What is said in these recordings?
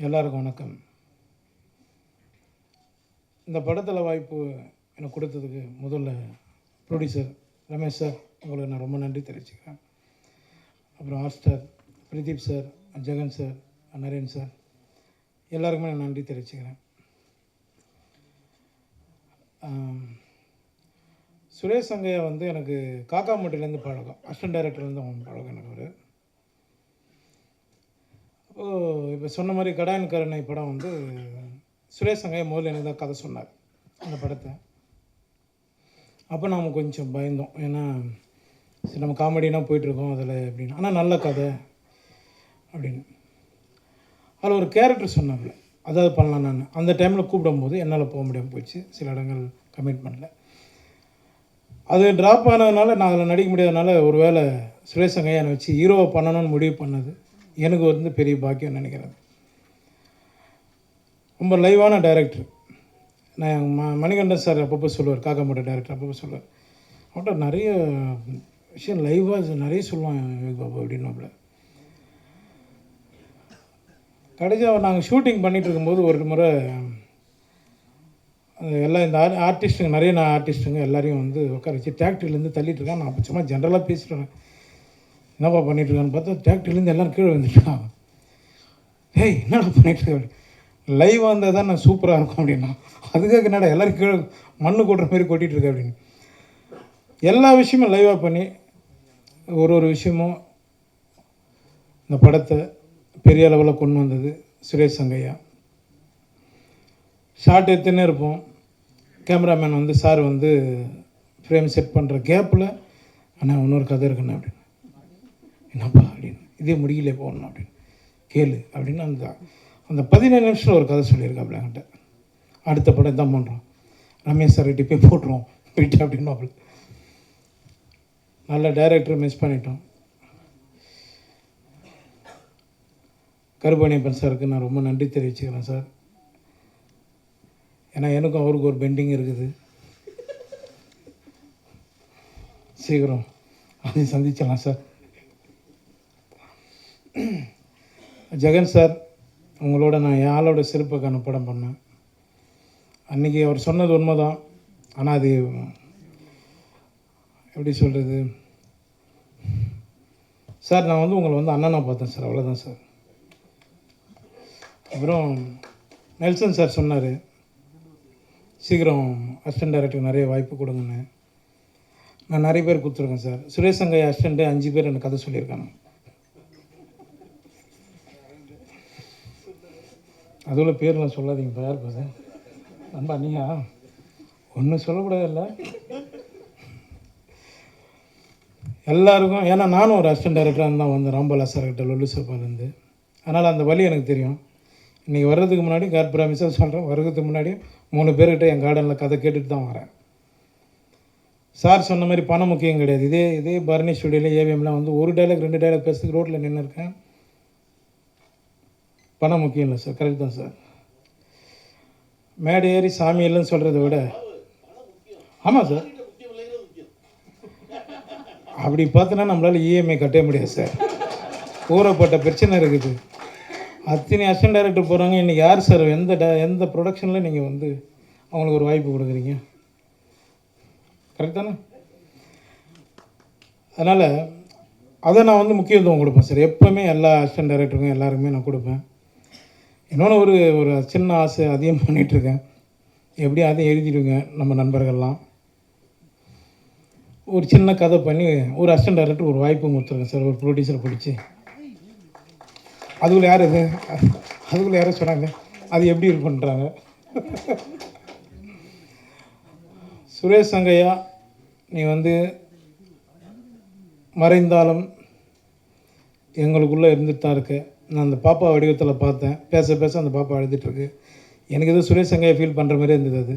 எல்லாருக்கும் வணக்கம். இந்த படத்தில் வாய்ப்பு எனக்கு கொடுத்ததுக்கு முதல்ல ப்ரொடியூசர் ரமேஷ் சார், உங்களுக்கு நான் ரொம்ப நன்றி தெரிவிச்சுக்கிறேன். அப்புறம் ஆஸ்டர் Pradeep sir, Jegan sir, Naren sir, எல்லாருக்குமே நான் நன்றி தெரிவிச்சுக்கிறேன். சுரேஷ் சங்கையா வந்து எனக்கு காக்காமட்டிலேருந்து பழக்கம், அசிஸ்டன்ட் டைரக்டர்லேருந்து அவங்க பழக்கம் எனக்கு ஒரு. இப்போ சொன்ன மாதிரி கடாயன் கருணை படம் வந்து சுரேஷ் சங்கையா முதல்ல எனக்கு தான் கதை சொன்னார் அந்த படத்தை. அப்போ நாம் கொஞ்சம் பயந்தோம், ஏன்னா சரி நம்ம காமெடினா போயிட்டுருக்கோம் அதில் அப்படின்னு. ஆனால் நல்ல கதை அப்படின்னு. அதில் ஒரு கேரக்டர் சொன்னாப்புல, அதாவது பண்ணலாம். நான் அந்த டைமில் கூப்பிடும்போது என்னால் போக முடியாமல் போயிடுச்சு, சில இடங்கள் கமிட்மெண்ட்டில். அது ட்ராப் ஆனதுனால நான் அதில் நடிக்க முடியாதனால ஒரு வேளை சுரேஷ் சங்கையா என்னை வச்சு ஹீரோவை பண்ணணும்னு முடிவு பண்ணது எனக்கு வந்து பெரிய பாக்கியம் நினைக்கிறேன். ரொம்ப லைவான டைரக்டர். நான் மணிகண்டன் சார் அப்பப்போ சொல்லுவார், காக்காமட்ட டைரக்டர் அப்பப்போ சொல்லுவார், அவன்கிட்ட நிறைய விஷயம் லைவாக நிறைய சொல்லுவான் யோகி பாபு அப்படின்னாப்புல. கடைசியாக நாங்கள் ஷூட்டிங் பண்ணிகிட்டு இருக்கும்போது ஒரு முறை எல்லாம் இந்த ஆர்டிஸ்ட்டுங்க நிறைய ஆர்டிஸ்ட்டுங்க எல்லாரையும் வந்து உட்கார வச்சு டிராக்டர்லேருந்து தள்ளிட்டு இருக்கான். நான் சும்மா ஜென்ரலாக பேசிட்டேன், என்னப்பா பண்ணிகிட்ருக்கான்னு பார்த்தா டிராக்டர்லேருந்து எல்லோரும் கீழே வந்துட்டான். ஏய் என்னடா பண்ணிகிட்ருக்க, லைவாக இருந்தால் தான் நான் சூப்பராக இருக்கும் அப்படின்னா, அதுக்காக என்னடா எல்லோரும் கீழே மண்ணு கொட்டுற மாதிரி கொட்டிகிட்ருக்க அப்படின்னு. எல்லா விஷயமும் லைவாக பண்ணி ஒரு விஷயமும் இந்த படத்தை பெரிய அளவில் கொண்டு வந்தது சுரேஷ் சங்கையா. ஷார்ட் எடுத்துன்னே இருப்போம், கேமராமேன் வந்து சார் வந்து ஃப்ரேம் செட் பண்ணுற கேப்பில் ஆனால் இன்னொரு கதை இருக்குண்ணே அப்படின்னு. என்னப்பா அப்படின்னு, இதே முடியல போகணும் அப்படின்னு, கேளு அப்படின்னு அந்த 17 நிமிஷத்தில் ஒரு கதை சொல்லியிருக்காப்புல என்கிட்ட. அடுத்த படம் தான் பண்ணுறோம், ரமேஷ் சார் கிட்டே போய் போட்டுருவோம் போயிட்டு அப்படின்னு. அப்படி நல்ல டைரக்டரை மிஸ் பண்ணிட்டோம். கருப்பணியப்பன் சாருக்கு நான் ரொம்ப நன்றி தெரிவிச்சுக்கிறேன் சார். ஏன்னா எனக்கும் அவருக்கு ஒரு பெண்டிங் இருக்குது, சீக்கிரம் அதையும் சந்திச்சிடலாம் சார். ஜெகன் சார், உங்களோட நான் என் ஆளோட சிறப்புக்கான படம் பண்ணேன். அன்றைக்கி அவர் சொன்னது உண்மை தான், ஆனால் அது எப்படி சொல்கிறது சார், நான் வந்து உங்களை வந்து அண்ணனாக பார்த்தேன் சார், அவ்வளோதான் சார். அப்புறம் நெல்சன் சார் சொன்னார், சீக்கிரம் அசிஸ்டன்ட் டைரக்டருக்கு நிறைய வாய்ப்பு கொடுங்கன்னு. நான் நிறைய பேர் கொடுத்துருக்கேன் சார். சுரேஷ் சங்கையா அசிஸ்டண்ட்டு 5 பேர் எனக்கு கதை சொல்லியிருக்காங்க. அதுவும் பேர்லாம் சொல்லாதீங்க, யார் பாரு நம்ப நீங்கள் ஒன்றும் சொல்லக்கூடாதில்ல எல்லாருக்கும். ஏன்னா நானும் ஒரு அசிஸ்டன்ட் டைரக்டராக தான் வந்தேன் ராம்பாலா சார்கிட்ட, லொல்லு சப்பாலேருந்து. அதனால் அந்த வழி எனக்கு தெரியும். இன்றைக்கி வர்றதுக்கு முன்னாடி ப்ராமிஸாக சொல்கிறேன், வர்றதுக்கு முன்னாடி 3 பேர்கிட்ட என் கார்டனில் கதை கேட்டுட்டு தான் வரேன். சார் சொன்ன மாதிரி பணம் முக்கியம் கிடையாது. இதே பரணி ஸ்டுடியோவில் ஏவிஎம்லாம் வந்து ஒரு டைலாக் 2 டைலாக் பேசுறதுக்கு ரோட்டில் நின்று இருக்கேன். பணம் முக்கியம் இல்லை சார், கரெக்ட் தான் சார். மேடை ஏறி சாமி இல்லைன்னு சொல்கிறத விட, ஆமாம் சார், அப்படி பார்த்தோன்னா நம்மளால் இஎம்ஐ கட்ட முடியாது சார். ஊறப்பட்ட பிரச்சனை இருக்குது. அத்தனை அசிஸ்டன்ட் டைரக்டர் போகிறாங்க. இன்றைக்கி யார் சார் எந்த ப்ரொடக்ஷனில் நீங்கள் வந்து அவங்களுக்கு ஒரு வாய்ப்பு கொடுக்குறீங்க? கரெக்ட் தானே? அதனால் அதை நான் வந்து முக்கியத்துவம் கொடுப்பேன் சார். எப்போவுமே எல்லா அசிஸ்டன்ட் டைரக்டருக்கும் எல்லாருக்குமே நான் கொடுப்பேன். இன்னொன்று ஒரு சின்ன ஆசை அதையும் பண்ணிகிட்ருக்கேன். எப்படியும் அதையும் எழுதிடுங்க நம்ம நண்பர்கள்லாம். ஒரு சின்ன கதை பண்ணி ஒரு அசிஸ்டன்ட் டைரக்டர் ஒரு வாய்ப்பு கொடுத்துருக்கேன் சார், ஒரு ப்ரொடியூசரை பிடிச்சி. அதுக்குள்ளே யாரும் சொன்னாங்க, அது எப்படி இருக்குன்றாங்க. சுரேஷ் சங்கையா, நீ வந்து மறைந்தாலும் எங்களுக்குள்ளே இருந்துட்டு தான் இருக்கு. நான் அந்த பாப்பா வடிவத்தில் பார்த்தேன், பேச அந்த பாப்பா எழுதிட்டுருக்கு. எனக்கு எதுவும் சுரேஷ் சங்கையா ஃபீல் பண்ணுற மாதிரியே இருந்தது அது.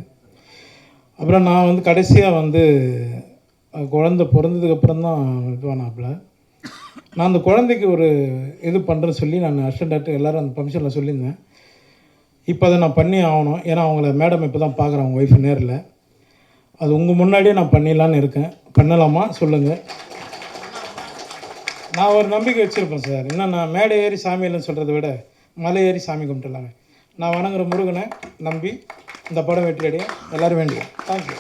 அப்புறம் நான் வந்து கடைசியாக வந்து குழந்தை பிறந்ததுக்கப்புறம் தான் இதுவானாப்புல. நான் அந்த குழந்தைக்கு ஒரு இது பண்ணுறேன்னு சொல்லி நான் அசிஸ்டன்ட் டைரக்டர் எல்லோரும் அந்த ஃபங்க்ஷனில் சொல்லியிருந்தேன். இப்போ அதை நான் பண்ணி ஆகணும். ஏன்னா அவங்கள மேடம் இப்போ தான் பார்க்குறேன், அவங்க ஒய்ஃபு நேரில். அது உங்கள் முன்னாடியே நான் பண்ணிடலான்னு இருக்கேன். பண்ணலாமா சொல்லுங்கள். நான் ஒரு நம்பிக்கை வச்சுருப்பேன் சார். இன்னும் நான் மேடை ஏறி சாமி இல்லைன்னு சொல்கிறத விட மலை ஏறி சாமி கும்பிட்டுலாங்க. நான் வணங்குற முருகனை நம்பி இந்த படம் வெற்றி அடைய எல்லோரும் வேண்டியது. தேங்க்யூ.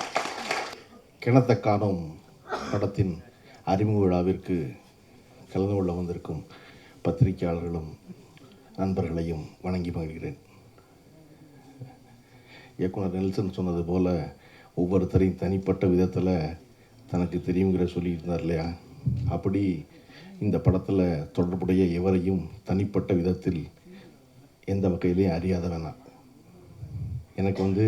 கிணத்த காணும் படத்தின் அறிமுக விழாவிற்கு கலந்து கொள்ள வந்திருக்கும் பத்திரிகையாளர்களும் நண்பர்களையும் வணங்கி மகிழ்கிறேன். இயக்குனர் நெல்சன் சொன்னது போல் ஒவ்வொருத்தரையும் தனிப்பட்ட விதத்தில் தனக்கு தெரியுங்கிற சொல்லியிருந்தார் இல்லையா, அப்படி இந்த படத்தில் தொடர்புடைய எவரையும் தனிப்பட்ட விதத்தில் எந்த வகையிலையும் அறியாத வேணாம். எனக்கு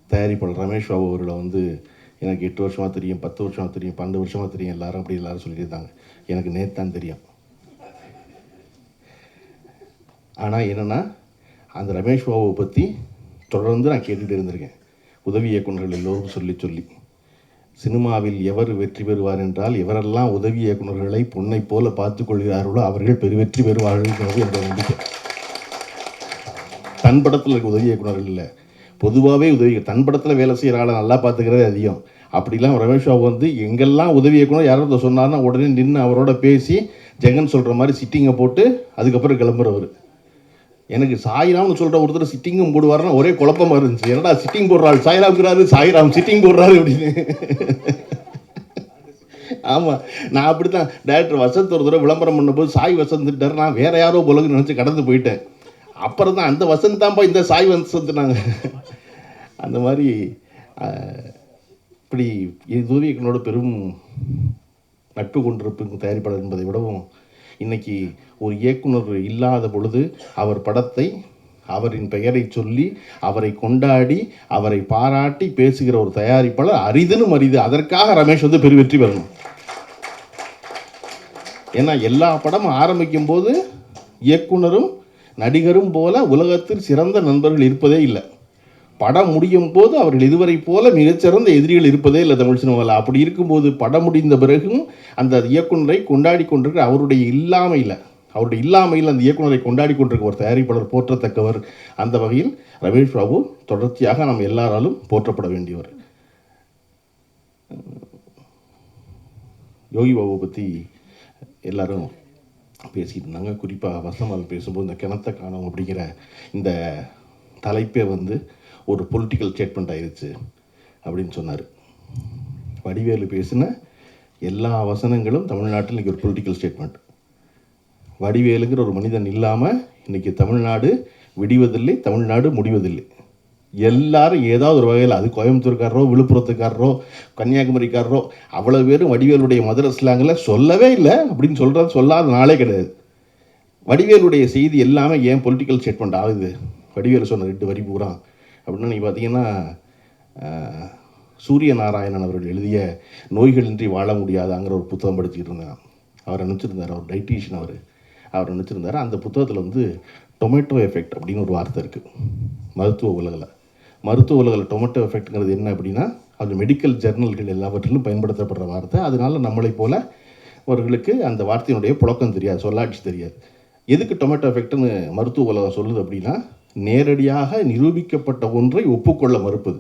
தயாரிப்பாளர் ரமேஷ் பாபு அவர்களை எனக்கு 8 வருஷமாக தெரியும், 10 வருஷமாக தெரியும், 12 வருஷமாக தெரியும், எல்லாரும் சொல்லியிருந்தாங்க. எனக்கு நேற்று தெரியும். ஆனால் என்னென்னா, அந்த ரமேஷ் பாபுவை பற்றி தொடர்ந்து நான் கேட்டுகிட்டு இருந்திருக்கேன். உதவி இயக்குநர்கள் எல்லோரும் சொல்லி சினிமாவில் எவர் வெற்றி பெறுவார் என்றால், எவரெல்லாம் உதவி இயக்குநர்களை பொன்னை போல பார்த்து கொள்கிறார்களோ அவர்கள் பெருவெற்றி பெறுவார்கள் என்ற நம்பிக்கை. தன் படத்தில் இருக்க உதவி இயக்குநர்கள் இல்லை, பொதுவாகவே உதவி தன் படத்தில் வேலை செய்கிற ஆளை நல்லா பார்த்துக்கிறதே அதிகம். அப்படிலாம் ரமேஷ் பாபு எங்கெல்லாம் உதவி இயக்குனர் யாரோ சொன்னார்னா உடனே நின்று அவரோட பேசி ஜெகன் சொல்கிற மாதிரி சிட்டிங்கை போட்டு அதுக்கப்புறம் கிளம்புறவர். எனக்கு சாய்ராம்னு சொல்கிற ஒருத்தர் சிட்டிங்கும் போடுவார்னா ஒரே குழப்பமாக இருந்துச்சு. என்னடா சிட்டிங் போடுறாள் சாய்ராம்ங்கிறாரு, சாய்ராம் சிட்டிங் போடுறாரு அப்படின்னு. ஆமாம், நான் அப்படி தான் டேரக்டர் வசந்த் ஒரு தடவை விளம்பரம் பண்ணும்போது சாய் வசந்த்ட்டார், நான் வேறு யாரோ போலன்னு நினச்சி கடந்து போயிட்டேன். அப்புறம் தான் அந்த வசந்த் தான்ப்பா இந்த சாய் வசந்த்னாங்க. அந்த மாதிரி இப்படி உதவி இயக்குனரோட பெரும் நட்பு கொண்டிருக்கும் தயாரிப்பாளர் என்பதை விடவும், இன்றைக்கி ஒரு இயக்குனர் இல்லாத பொழுது அவர் படத்தை அவரின் பெயரை சொல்லி அவரை கொண்டாடி அவரை பாராட்டி பேசுகிற ஒரு தயாரிப்பாளர் அரிதுன்னு அரிது. அதற்காக ரமேஷ் பெருவெற்றி பெறணும். ஏன்னா எல்லா படமும் ஆரம்பிக்கும் போது இயக்குனரும் நடிகரும் போல உலகத்தில் சிறந்த நண்பர்கள் இருப்பதே இல்லை. படம் முடியும் போது அவர்கள் இதுவரை போல மிகச்சிறந்த எதிரிகள் இருப்பதே இல்லை தமிழ் சினிமாவில். அப்படி இருக்கும்போது படம் முடிந்த பிறகும் அந்த இயக்குனரை கொண்டாடி கொண்டிருக்கிற அவருடைய இல்லாமையில் அந்த இயக்குனரை கொண்டாடி கொண்டிருக்க ஒரு தயாரிப்பாளர் போற்றத்தக்கவர். அந்த வகையில் ரமேஷ் பாபு தொடர்ச்சியாக நம்ம எல்லாராலும் போற்றப்பட வேண்டியவர். யோகி பாபு பற்றி எல்லாரும் பேசிகிட்டு இருந்தாங்க. குறிப்பாக வசமால் பேசும்போது இந்த கிணத்த காணோம் அப்படிங்கிற இந்த தலைப்பே ஒரு பொலிட்டிக்கல் ஸ்டேட்மெண்ட் ஆயிடுச்சு அப்படின்னு சொன்னார். வடிவேலு பேசின எல்லா வசனங்களும் தமிழ்நாட்டில் இன்றைக்கி ஒரு பொலிட்டிக்கல் ஸ்டேட்மெண்ட். வடிவேலுங்கிற ஒரு மனிதன் இல்லாமல் இன்றைக்கி தமிழ்நாடு விடிவதில்லை, தமிழ்நாடு முடிவதில்லை. எல்லாரும் ஏதாவது ஒரு வகையில், அது கோயம்புத்தூர்காரரோ விழுப்புரத்துக்காரரோ கன்னியாகுமரிக்காரரோ அவ்வளோ பேரும் வடிவேலுடைய மதுரை ஸ்லாங்கில் சொல்லவே இல்லை அப்படின்னு சொல்லாத நாளே கிடையாது. வடிவேலுடைய செய்தி எல்லாமே ஏன் பொலிட்டிக்கல் ஸ்டேட்மெண்ட் ஆகுது? வடிவேலு சொன்ன 2 வரி பூரா அப்படின்னா, நீங்கள் பார்த்தீங்கன்னா சூரிய நாராயணன் அவர்கள் எழுதிய நோய்களின்றி வாழ முடியாதாங்கிற ஒரு புத்தகம் படிச்சுக்கிட்டு இருந்தேன். அவர் நினச்சிருந்தார், அவர் டைட்டீஷியன், அவர் நினச்சிருந்தார். அந்த புத்தகத்தில் டொமேட்டோ எஃபெக்ட் அப்படின்னு ஒரு வார்த்தை இருக்குது மருத்துவ உலகில். டொமேட்டோ எஃபெக்ட்ங்கிறது என்ன அப்படின்னா, அது மெடிக்கல் ஜர்னல்கள் எல்லாவற்றிலும் பயன்படுத்தப்படுற வார்த்தை. அதனால் நம்மளை போல அவர்களுக்கு அந்த வார்த்தையினுடைய புழக்கம் தெரியாது, சொல்லாட்சி தெரியாது. எதுக்கு டொமேட்டோ எஃபெக்ட்னு மருத்துவ உலகம் சொல்லுது அப்படின்னா, நேரடியாக நிரூபிக்கப்பட்ட ஒன்றை ஒப்புக்கொள்ள மறுப்பது.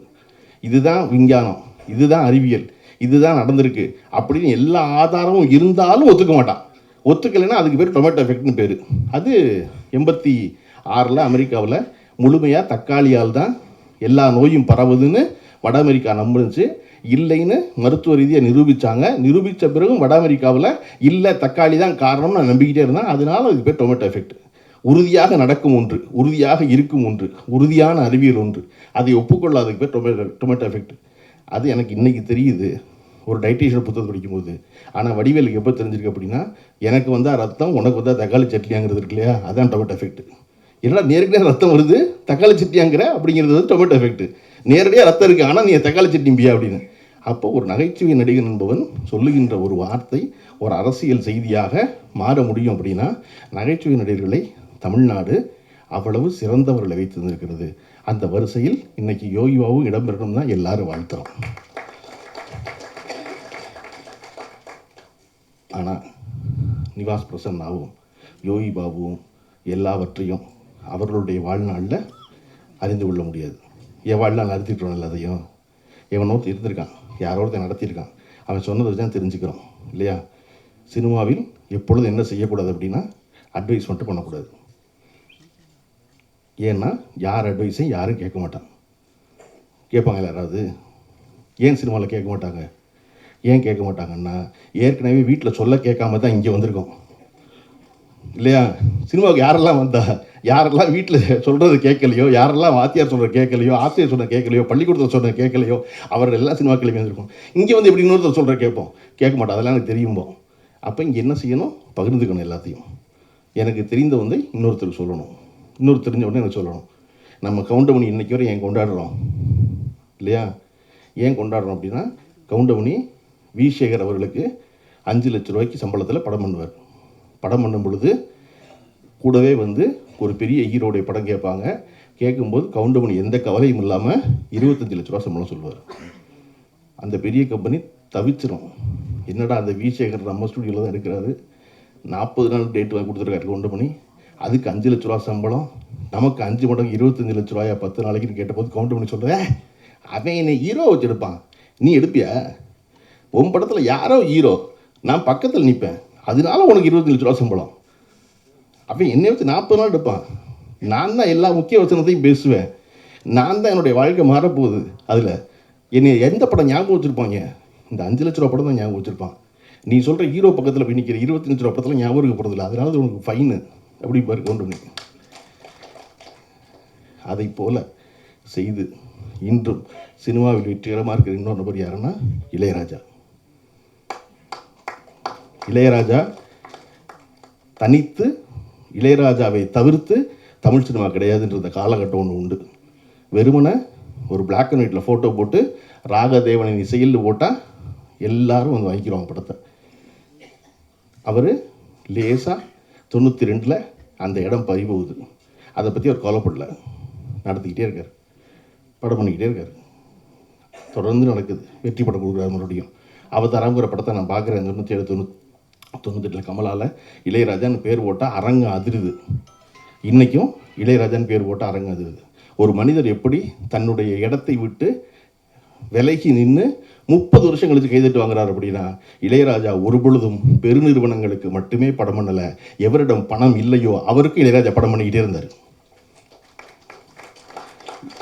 இதுதான் விஞ்ஞானம், இதுதான் அறிவியல், இதுதான் நடந்திருக்கு அப்படின்னு எல்லா ஆதாரமும் இருந்தாலும் ஒத்துக்க மாட்டான். ஒத்துக்கலைன்னா அதுக்கு பேர் டொமேட்டோ எஃபெக்ட்னு பேர். அது 86 அமெரிக்காவில் முழுமையாக தக்காளியால் தான் எல்லா நோயும் பரவுதுன்னு வட அமெரிக்கா நம்புச்சு. இல்லைன்னு மருத்துவ ரீதியாக நிரூபித்த பிறகும் வட அமெரிக்காவில் இல்லை தக்காளி தான் காரணம்னு நான் நம்பிக்கிட்டே இருந்தேன். அதனால அதுக்கு பேர் டொமேட்டோ எஃபெக்ட். உறுதியாக நடக்கும் ஒன்று, உறுதியாக இருக்கும் ஒன்று, உறுதியான அறிவியல் ஒன்று, அதை ஒப்புக்கொள்ளாததுக்கு பேர் டொமேட்டோ எஃபெக்ட். அது எனக்கு இன்றைக்கி தெரியுது ஒரு டைட்டீஷியன் புத்தகம் படிக்கும்போது. ஆனால் வடிவேலுக்கு எப்போ தெரிஞ்சிருக்கு அப்படின்னா, எனக்கு வந்தால் ரத்தம், உனக்கு வந்தால் தக்காளி சட்னியாங்கிறது இருக்கு இல்லையா, அதுதான் டொமேட்டோ எஃபெக்ட். என்னடா நேரடியாக ரத்தம் வருது தக்காளி சட்னியாங்கிற அப்படிங்கிறது டொமேட்டோ எஃபெக்ட். நேரடியாக ரத்தம் இருக்குது ஆனால் நீ தக்காளி சட்னிம்பியா அப்படின்னு. அப்போ ஒரு நகைச்சுவை நடிகன் என்பவன் சொல்லுகின்ற ஒரு வார்த்தை ஒரு அரசியல் செய்தியாக மாற முடியும் அப்படின்னா, நகைச்சுவை நடிகர்களை தமிழ்நாடு அவ்வளவு சிறந்தவர்களை வைத்திருந்திருக்கிறது. அந்த வரிசையில் இன்றைக்கி யோகி பாபு இடம்பெறணும் தான் எல்லாரும் வாழ்த்துறோம். ஆனால் நிவாஸ் பிரசன்னாவும் யோகி பாபுவும் எல்லாவற்றையும் அவர்களுடைய வாழ்நாளில் அறிந்து கொள்ள முடியாது. என் வாழ்நாள் அறிஞ்சிட்டோம் எல்லாத்தையும். எவனோத்து இருந்திருக்கான், யாரோட நடத்தியிருக்கான், அவன் சொன்னதை தான் தெரிஞ்சுக்கிறோம் இல்லையா. சினிமாவில் எப்பொழுது என்ன செய்யக்கூடாது அப்படின்னா, அட்வைஸ் மட்டும் பண்ணக்கூடாது. ஏன்னா யார் அட்வைஸையும் யாரும் கேட்க மாட்டாங்க. கேட்பாங்களா யாராவது? ஏன் சினிமாவில் கேட்க மாட்டாங்க? ஏன் கேட்க மாட்டாங்கன்னா, ஏற்கனவே வீட்டில் சொல்ல கேட்காம தான் இங்கே வந்திருக்கோம் இல்லையா? சினிமாவுக்கு யாரெல்லாம் வந்தா, யாரெல்லாம் வீட்டில் சொல்கிறது கேட்கலையோ, யாரெல்லாம் வாத்தியார் சொல்கிற கேட்கலையோ, ஆசிரியர் சொன்ன கேட்கலையோ, பள்ளிக்கூடத்தில் சொன்ன கேட்கலையோ, அவர்கள் எல்லாம் சினிமா கிளம்பி வந்திருக்கோம். இங்கே வந்து எப்படி இன்னொருத்தர் சொல்கிற கேட்போம்? கேட்க மாட்டோம். அதெல்லாம் எனக்கு தெரியும்போம். அப்போ இங்கே என்ன செய்யணும்? பகிர்ந்துக்கணும் எல்லாத்தையும். எனக்கு தெரிந்த வந்து இன்னொருத்தருக்கு சொல்லணும், இன்னொரு தெரிஞ்ச உடனே எனக்கு சொல்லணும். நம்ம கவுண்டமணி இன்றைக்கி வரை ஏன் கொண்டாடுறோம் இல்லையா? ஏன் கொண்டாடுறோம் அப்படின்னா, கவுண்டமணி வி. சேகர் அவர்களுக்கு 5 லட்ச ரூபாய்க்கு சம்பளத்தில் படம் பண்ணுவார். படம் பண்ணும் பொழுது கூடவே வந்து ஒரு பெரிய ஹீரோடைய படம் கேட்பாங்க. கேட்கும்போது கவுண்டமணி எந்த கவலையும் இல்லாமல் 25 லட்ச ரூபா சம்பளம் சொல்லுவார். அந்த பெரிய கம்பெனி தவிச்சிரும். என்னடா அந்த வி. சேகர் நம்ம ஸ்டுடியோவில் தான் இருக்கிறாரு, 40 நாள் டேட் வாங்கி கொடுத்துருக்காரு கவுண்டமணி, அதுக்கு 5 லட்ச ரூபா சம்பளம், நமக்கு 5 மடங்கு 25 லட்ச ரூபாயா 10 நாளைக்குன்னு கேட்டபோது கவுண்டமணி சொல்கிறேன், அவன் என்னை ஹீரோ வச்சுருப்பான், நீ எடுப்பியா? உன் படத்தில் யாரோ ஹீரோ, நான் பக்கத்தில் நிற்பேன், அதனால உனக்கு 25 லட்ச ரூபா சம்பளம். அவன் என்னை வச்சு 40 நாள் எடுப்பான், நான் தான் எல்லா முக்கிய வசனத்தையும் பேசுவேன், நான் தான் என்னுடைய வாழ்க்கை மாறப்போகுது. அதில் என்னை எந்த படம் ஞாபகம் வச்சுருப்பாங்க? இந்த 5 லட்ச ரூபா படம் தான் ஞாபகம் வச்சுருப்பான். நீ சொல்கிற ஹீரோ பக்கத்தில் போய் நிற்கிற 25 லட்ச ரூபா படத்தில் ஞாபகம் இருக்க போகிறதில்ல, அதனால அது உனக்கு ஃபைனு அப்படி பாரு கவுண்டமணி. அதை போல் செய்து இன்றும் சினிமாவில் வெற்றிகரமாக இருக்கிற இன்னொரு நபர் யாருன்னா இளையராஜா. இளையராஜா தனித்து, இளையராஜாவை தவிர்த்து தமிழ் சினிமா கிடையாதுன்ற காலகட்டம் ஒன்று உண்டு. வெறுமனை ஒரு பிளாக் அண்ட் ஒயிட்டில் ஃபோட்டோ போட்டு ராகதேவனின் இசையில் போட்டால் எல்லாரும் வந்து வாங்கிக்கிறோம் படத்தை. அவர் லேசாக 92 அந்த இடம் பறிபோகுது. அதை பற்றி அவர் கவலைப்படல, நடத்திக்கிட்டே இருக்கார், படம் பண்ணிக்கிட்டே இருக்கார், தொடர்ந்து நடக்குது. வெற்றி படம் கொடுக்குறாரு. மறுபடியும் அவதாரங்கிற படத்தை நான் பார்க்குறேன். 97-98 கமலால் இளையராஜான்னு பேர் போட்டால் அரங்கம் அதிருது. இன்றைக்கும் இளையராஜான்னு பேர் போட்டால் அரங்கம் அதிருது. ஒரு மனிதர் எப்படி தன்னுடைய இடத்தை விட்டு விலகி நின்று 30 வருஷம் கழிச்சு கைதட்டு வாங்குறாரு அப்படின்னா, இளையராஜா ஒரு பொழுதும் பெருநிறுவனங்களுக்கு மட்டுமே படம் பண்ணலை. எவரிடம் பணம் இல்லையோ அவருக்கு இளையராஜா படம் பண்ணிக்கிட்டே இருந்தார்.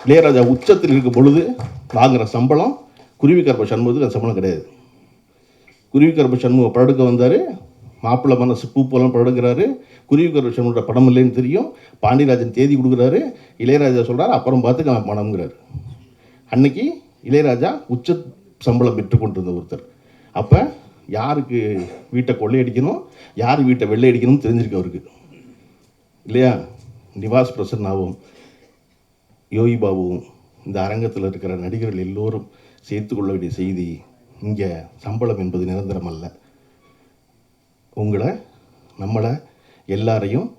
இளையராஜா உச்சத்தில் இருக்கும் பொழுது வாங்குகிற சம்பளம் குருவிக்கருப்ப சண்முகத்துக்கு அந்த சம்பளம் கிடையாது. குருவிக்கருப்ப சண்முகம் படுக்க வந்தார், மாப்பிள்ளை மனசு பூ போலாம் படுக்கிறாரு. குருவிக்கருப்ப சண்முக படம் இல்லைன்னு தெரியும், பாண்டியராஜன் தேதி கொடுக்குறாரு. இளையராஜா சொல்கிறார் அப்புறம் பார்த்துக்க நான் பணம்ங்கிறார். அன்னைக்கு இளையராஜா உச்ச சம்பளம் பெற்றுக்கொண்டிருந்த ஒருத்தர். அப்போ யாருக்கு வீட்டை கொள்ளையடிக்கணும், யார் வீட்டை வெள்ளை அடிக்கணும்னு தெரிஞ்சிருக்கு அவருக்கு இல்லையா? நிவாஸ் பிரசன்னாவும் யோகி பாபுவும் இந்த அரங்கத்தில் இருக்கிற நடிகர்கள் எல்லோரும் சேர்த்து கொள்ள வேண்டிய செய்தி, இங்கே சம்பளம் என்பது நிரந்தரம் அல்ல. உங்களை, நம்மளை எல்லாரையும்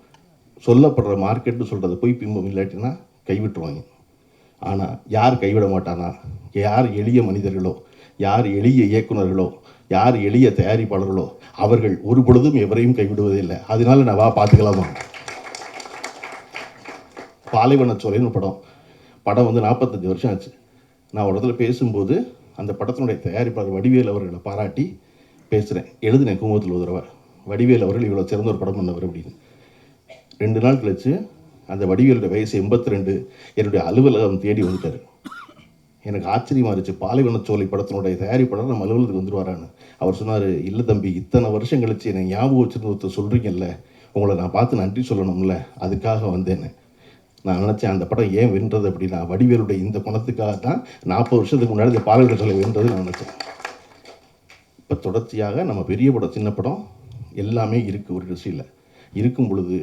சொல்லப்படுற மார்க்கெட்னு சொல்கிறத போய் பிம்பம் இல்லாட்டினா கைவிட்டுருவாங்க. ஆனால் யார் கைவிட மாட்டானா? யார் எளிய மனிதர்களோ, யார் எளிய இயக்குநர்களோ, யார் எளிய தயாரிப்பாளர்களோ அவர்கள் ஒரு பொழுதும் எவரையும் கைவிடுவதே இல்லை. அதனால நான் வா பார்த்துக்கலாமா? பாலைவனச்சோலைன்னு படம் வந்து 45 வருஷம் ஆச்சு. நான் ஒரு இடத்துல பேசும்போது அந்த படத்தினுடைய தயாரிப்பாளர் வடிவேல் அவர்களை பாராட்டி பேசுகிறேன். எழுதினேன் குமுகத்தில் ஒரு தடவை, வடிவேல் அவர்கள் இவ்வளோ சிறந்த ஒரு படம் பண்ணவர் அப்படின்னு. 2 நாள் கழிச்சு அந்த வடிவேலுடைய வயசு 82, என்னுடைய அலுவலகம் தேடி வந்துட்டார். எனக்கு ஆச்சரியமாக இருந்துச்சு, பாலைவனச்சோலை படத்தினுடைய தயாரிப்பாளர் நம்ம அலுவலகத்துக்கு வந்துடுவாரான்னு. அவர் சொன்னார், இல்லை தம்பி, இத்தனை வருஷம் கழிச்சு என்னை ஞாபகம் வச்சுருந்து ஒருத்தர் சொல்கிறீங்கல்ல, உங்களை நான் பார்த்து நன்றி சொல்லணும்ல, அதுக்காக வந்தேன்னு. நான் நினச்சேன் அந்த படம் ஏன் வென்றது அப்படின்னா, வடிவேலுடைய இந்த குணத்துக்காக தான் 40 வருஷத்துக்கு முன்னாடி இந்த பாலைவனச்சோலை வென்றது நான் நினச்சேன். இப்போ தொடர்ச்சியாக நம்ம பெரிய படம் சின்ன படம் எல்லாமே இருக்குது ஒரு இண்டஸ்ட்ரியில். இருக்கும் பொழுது